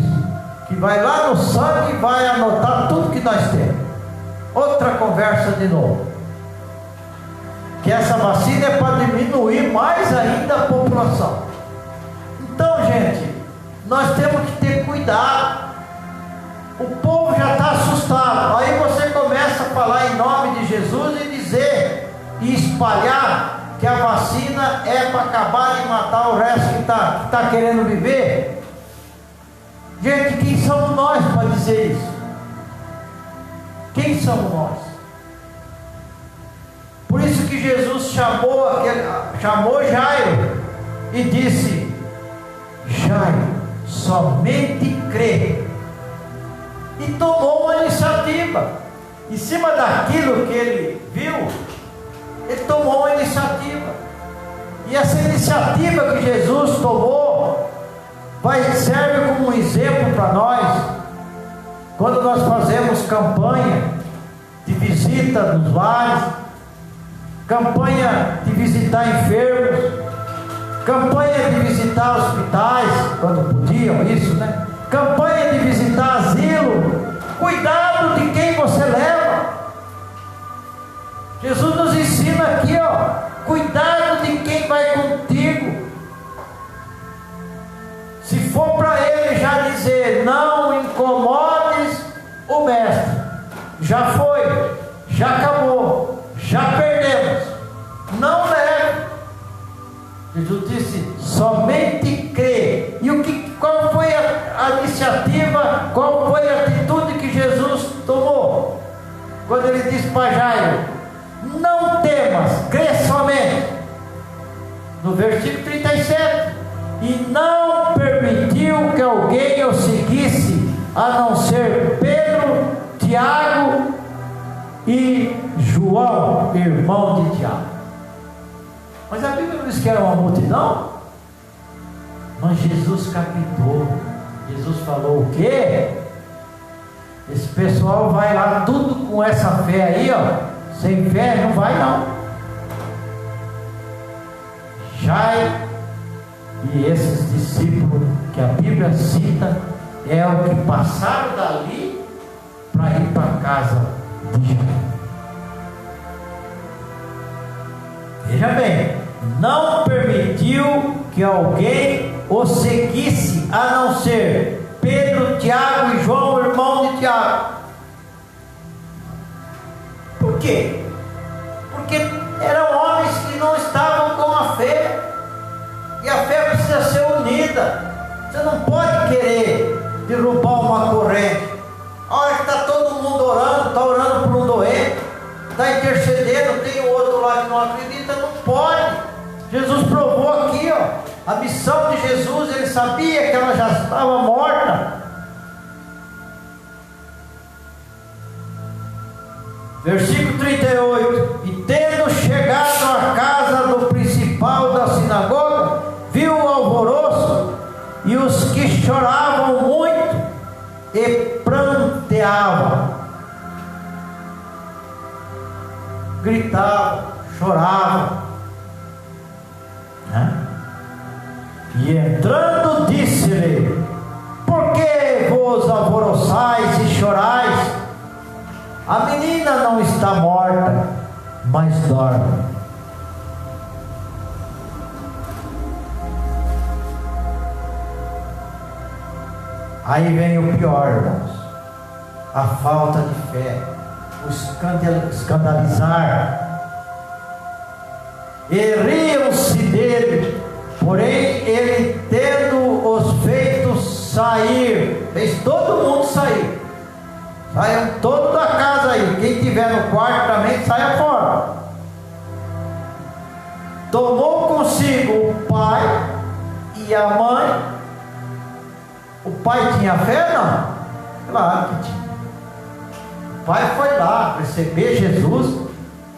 que vai lá no sangue e vai anotar tudo que nós temos. Outra conversa de novo. Que essa vacina é para diminuir mais ainda a população. Então, gente, nós temos que ter cuidado. O povo já está assustado. Aí você começa a falar em nome de Jesus e dizer e espalhar que a vacina é para acabar e matar o resto que está querendo viver. Gente, quem somos nós para dizer isso? Quem somos nós? Por isso que Jesus chamou Jairo e disse: Jairo, somente crê. E tomou uma iniciativa. Em cima daquilo que ele viu, ele tomou uma iniciativa. E essa iniciativa que Jesus tomou serve como um exemplo para nós. Quando nós fazemos campanha de visita nos lares, campanha de visitar enfermos, campanha de visitar hospitais, quando podiam isso, né? Campanha de visitar asilo. Cuidado de quem você leva. Jesus nos ensina aqui, ó, cuidado de quem vai contigo. Se for para ele já dizer, não incomodes o mestre, já foi, já acabou, já perdemos, não leve. Jesus disse, somente crê. E qual foi a iniciativa, qual foi a atitude que Jesus tomou? Quando ele disse para Jairo, não temas, crê somente. No versículo 37, e não permitiu que alguém o seguisse, a não ser Pedro, Tiago e João, irmão de Tiago. Mas a Bíblia não diz que era uma multidão? Mas Jesus captou. Jesus falou o quê? Esse pessoal vai lá tudo com essa fé aí, ó. Sem fé não vai não. Jairo e esses discípulos que a Bíblia cita é o que passaram dali para ir para a casa de Jairo. Veja bem, não permitiu que alguém o seguisse, a não ser Pedro, Tiago e João, irmão de Tiago. Por quê? Porque eram homens que não estavam com a fé, e a fé precisa ser unida. Você não pode querer derrubar uma corrente. A hora que está todo mundo orando, está orando por um doente, está intercedendo, tem o outro lá que não acredita, não pode. Jesus provou aqui, ó, a missão de Jesus. Ele sabia que ela já estava morta. Versículo 38, e tendo chegado à casa do principal da sinagoga, viu o alvoroço e os que choravam muito e pranteavam, gritavam, choravam, né? E entrando disse-lhe, por que vos alvoroçais e chorais? A menina não está morta, mas dorme. Aí vem o pior, irmãos, a falta de fé, o escandalizar. E riam-se dele, porém ele, tendo os feitos sair, fez todo mundo sair. Saiam todos da casa aí. Quem tiver no quarto também saia fora. Tomou consigo o pai e a mãe. O pai tinha fé? Não? Claro que tinha. O pai foi lá receber Jesus,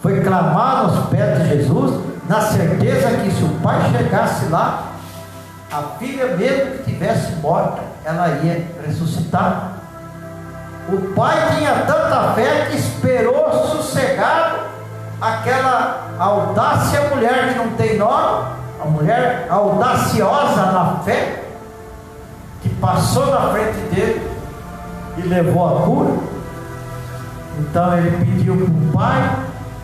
foi clamar nos pés de Jesus, na certeza que se o pai chegasse lá, a filha mesmo que tivesse morta, ela ia ressuscitar. O pai tinha tanta fé que esperou sossegado aquela audácia, mulher que não tem nome, a mulher audaciosa na fé, que passou na frente dele e levou a cura. Então ele pediu para o pai,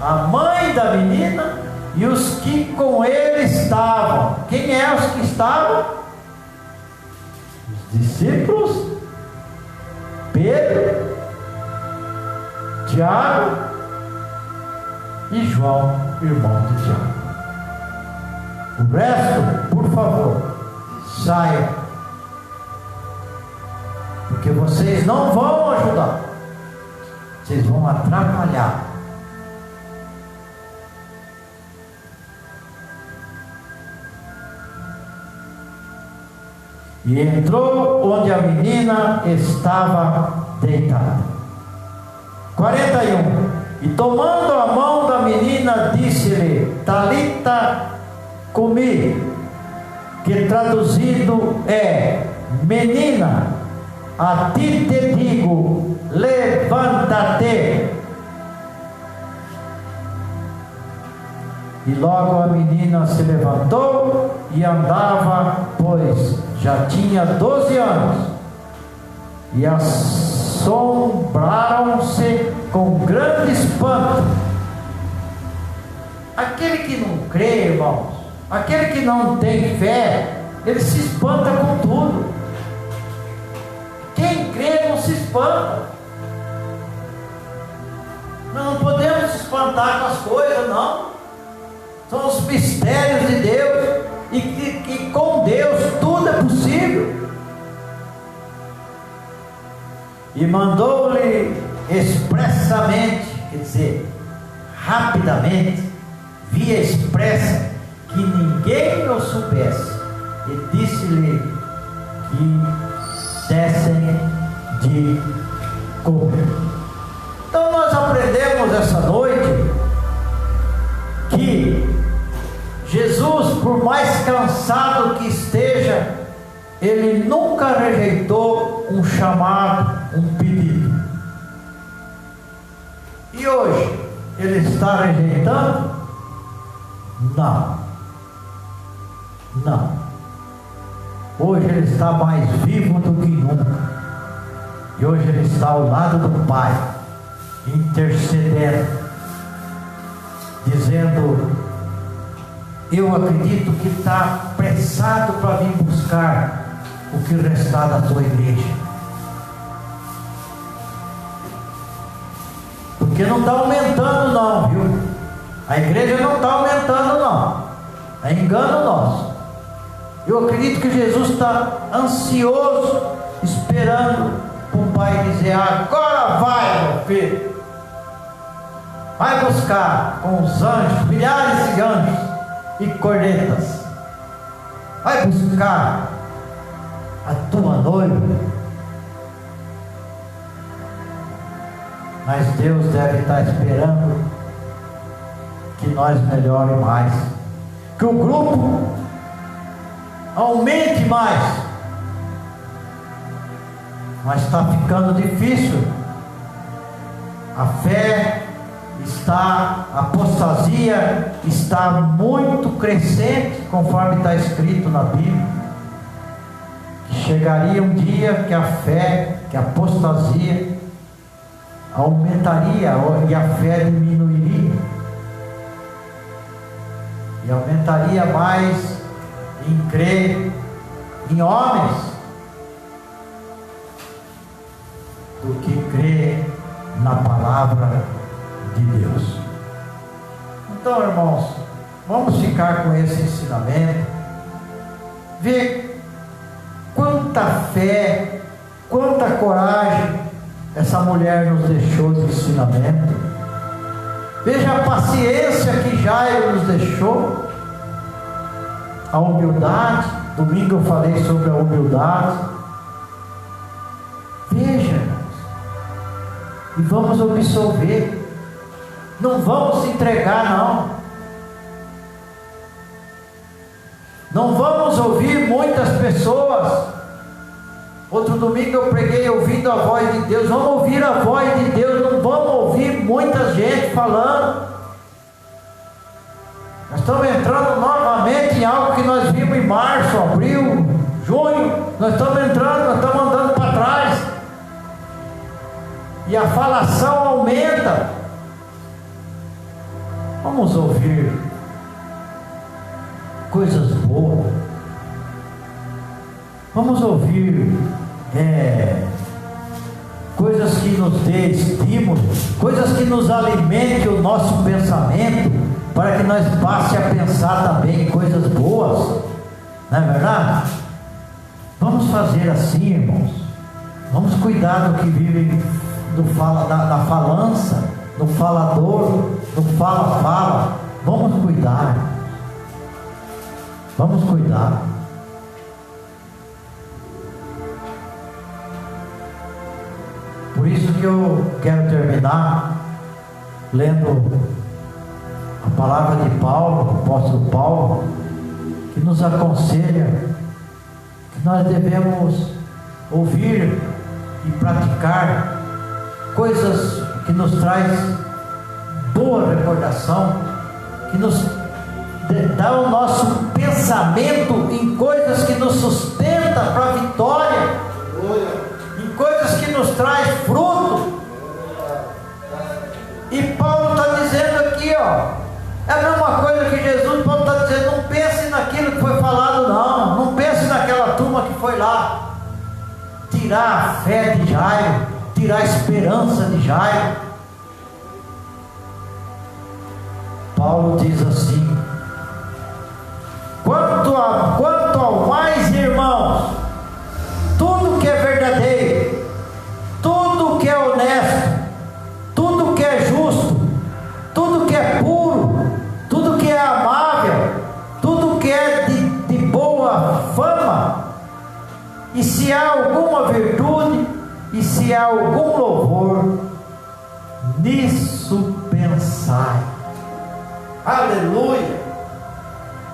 a mãe da menina e os que com ele estavam. Quem é os que estavam? Os discípulos, Pedro, Tiago e João, irmão de Tiago. O resto, por favor, saiam, porque vocês não vão ajudar, vocês vão atrapalhar. E entrou onde a menina estava deitada. 41. E tomando a mão da menina, disse-lhe: Talita cumi, que traduzido é: menina, a ti te digo, levanta-te. E logo a menina se levantou e andava, pois já tinha 12 anos. E assombraram-se com grande espanto. Aquele que não crê, irmãos, aquele que não tem fé, ele se espanta com tudo. Quem crê não se espanta. Nós não podemos se espantar com as coisas, não. São os mistérios de Deus, e que com Deus tudo é possível. E mandou-lhe expressamente, quer dizer, rapidamente, via expressa, que ninguém o soubesse, e disse-lhe que dessem de comer. Então nós aprendemos essa noite que Jesus, por mais cansado que esteja, ele nunca rejeitou um chamado, um pedido. E hoje, ele está rejeitando? Não. Não. Hoje ele está mais vivo do que nunca. E hoje ele está ao lado do Pai, intercedendo, dizendo: eu acredito que está apressado para vir buscar o que restar da tua igreja. Porque não está aumentando não, viu? A igreja não está aumentando não. É engano nosso. Eu acredito que Jesus está ansioso, esperando o Pai dizer: agora vai, meu filho. Vai buscar com os anjos, milhares de anjos e cornetas. Vai buscar a tua noiva. Mas Deus deve estar esperando que nós melhore mais, que o grupo aumente mais. Mas está ficando difícil. A fé está, a apostasia está muito crescente, conforme está escrito na Bíblia. Chegaria um dia que a fé, que a apostasia aumentaria e a fé diminuiria. E aumentaria mais em crer em homens do que crer na palavra de Deus. Então, irmãos, vamos ficar com esse ensinamento, ver quanta fé, quanta coragem essa mulher nos deixou de ensinamento. Veja a paciência que Jairo nos deixou, a humildade. Domingo eu falei sobre a humildade. Veja, irmãos, e vamos absolver. Não vamos se entregar, não. Não vamos ouvir muitas pessoas. Outro domingo eu preguei ouvindo a voz de Deus. Vamos ouvir a voz de Deus, não vamos ouvir muita gente falando. Nós estamos entrando novamente em algo que nós vimos em março, abril, junho. Nós estamos entrando, nós estamos andando para trás. e a falação aumenta. Vamos ouvir coisas boas. Vamos ouvir coisas que nos dê estímulo, coisas que nos alimentem o nosso pensamento, para que nós passe a pensar também em coisas boas. Não é verdade? Vamos fazer assim, irmãos. Vamos cuidar do que vive na falança, no falador, no fala-fala. Vamos cuidar. Vamos cuidar. Por isso que eu quero terminar lendo a palavra de Paulo, o apóstolo Paulo, que nos aconselha que nós devemos ouvir e praticar coisas que nos traz boa recordação, que nos dá o nosso pensamento em coisas que nos sustenta para a vitória, em coisas que nos traz fruto. E Paulo está dizendo aqui, é a mesma coisa que Jesus. Paulo está dizendo: não pense naquilo que foi falado, não pense naquela turma que foi lá tirar a fé de Jairo, tirar a esperança de Jairo. Paulo diz assim: quanto ao mais, irmãos, tudo que é verdadeiro, tudo que é honesto, tudo que é justo, tudo que é puro, tudo que é amável, tudo que é de boa fama, e se há alguma virtude, e se há algum louvor, nisso pensai. Aleluia,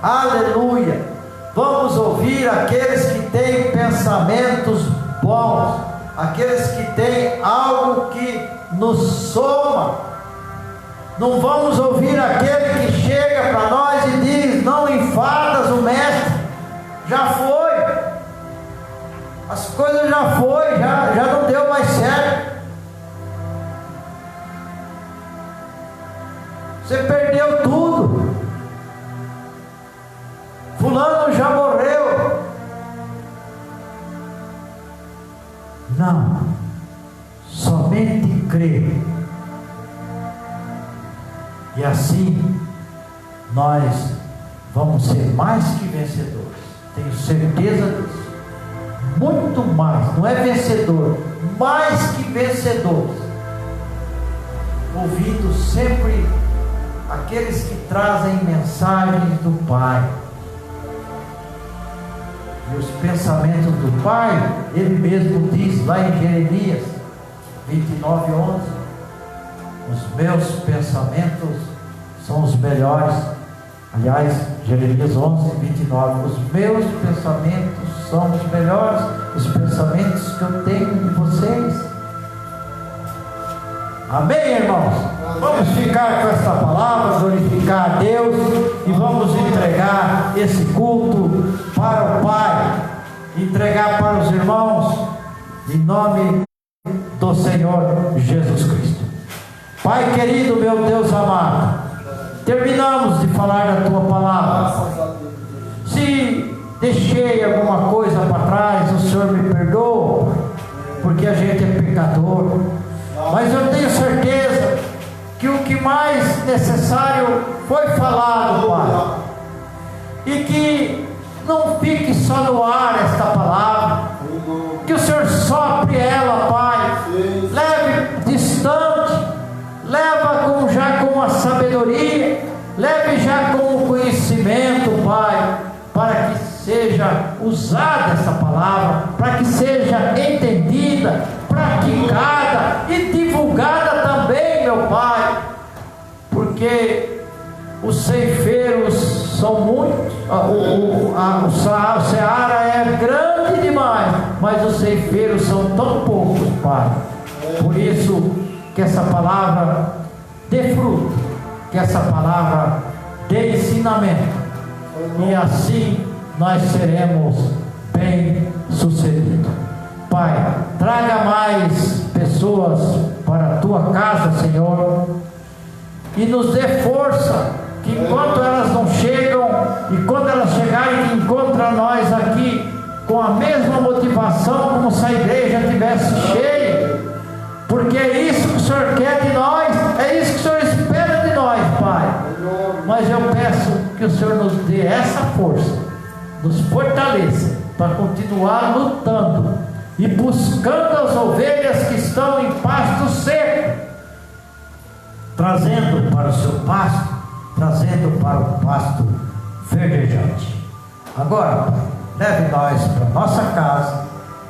aleluia. Vamos ouvir aqueles que têm pensamentos bons, aqueles que têm algo que nos soma. Não vamos ouvir aquele que chega para nós e diz: não enfadas o mestre, já foi, as coisas já foi, já não deu mais certo, você perdeu tudo, fulano já morreu. Não, somente crer, e assim nós vamos ser mais que vencedores. Tenho certeza disso. Muito mais, não é vencedor, mais que vencedores, ouvindo sempre aqueles que trazem mensagens do Pai. E os pensamentos do Pai, Ele mesmo diz lá em Jeremias 29:11: os meus pensamentos são os melhores. Aliás, Jeremias 11:29: os meus pensamentos são os melhores, os pensamentos que eu tenho de vocês. Amém, irmãos? Vamos ficar com esta palavra, glorificar a Deus, e vamos entregar esse culto para o Pai, entregar para os irmãos, em nome do Senhor Jesus Cristo. Pai querido, meu Deus amado, terminamos de falar da Tua palavra. Se deixei alguma coisa para trás, o Senhor me perdoa, porque a gente é pecador. Mas eu tenho certeza que o que mais necessário foi falado, Pai. E que não fique só no ar esta palavra, que o Senhor sopre ela, Pai. Leve distante, leva já com a sabedoria, leve já com o conhecimento, Pai, para que seja usada essa palavra, para que seja entendida, praticada e divulgada também, meu Pai, porque os ceifeiros são muitos, o seara é grande demais, mas os ceifeiros são tão poucos, Pai. Por isso, que essa palavra dê fruto, que essa palavra dê ensinamento, e assim nós seremos bem sucedidos. Pai, traga mais pessoas para a tua casa, Senhor, e nos dê força, que enquanto elas não chegam, e quando elas chegarem, que encontra nós aqui com a mesma motivação, como se a igreja estivesse cheia, porque é isso que o Senhor quer de nós, é isso que o Senhor espera de nós, Pai. Mas eu peço que o Senhor nos dê essa força, nos fortaleça para continuar lutando e buscando as ovelhas que estão em pasto seco, trazendo para o seu pasto, trazendo para o pasto verdejante. Agora, Pai, leve nós para nossa casa,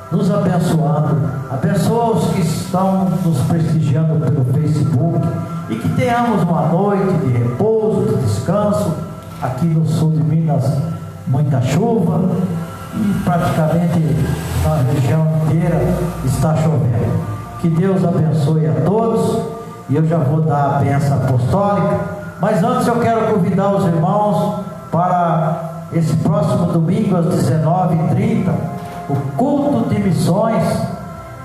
nos abençoando, abençoa os que estão nos prestigiando pelo Facebook, e que tenhamos uma noite de repouso, de descanso. Aqui no sul de Minas, muita chuva, e praticamente na região inteira está chovendo. Que Deus abençoe a todos, e eu já vou dar a bênção apostólica, mas antes eu quero convidar os irmãos para esse próximo domingo às 19h30, o culto de missões.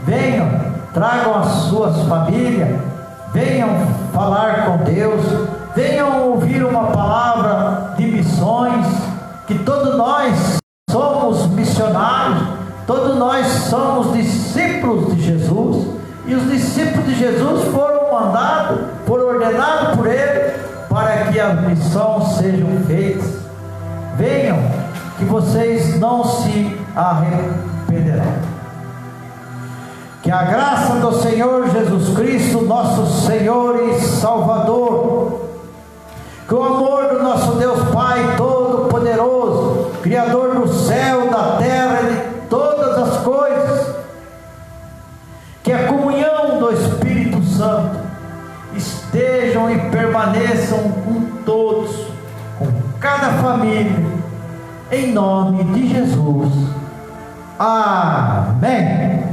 Venham, tragam as suas famílias, venham falar com Deus, venham ouvir uma palavra de missões, que todos nós somos missionários, todos nós somos discípulos de Jesus, e os discípulos de Jesus foram mandados, foram ordenados por Ele, para que as missões sejam feitas. Venham, que vocês não se arrependerão. Que a graça do Senhor Jesus Cristo, nosso Senhor e Salvador, que o amor do nosso Deus Pai Todo-Poderoso, Criador do céu, da terra e de todas as coisas, que a comunhão do Espírito Santo estejam e permaneçam com todos, com cada família, em nome de Jesus. Amém.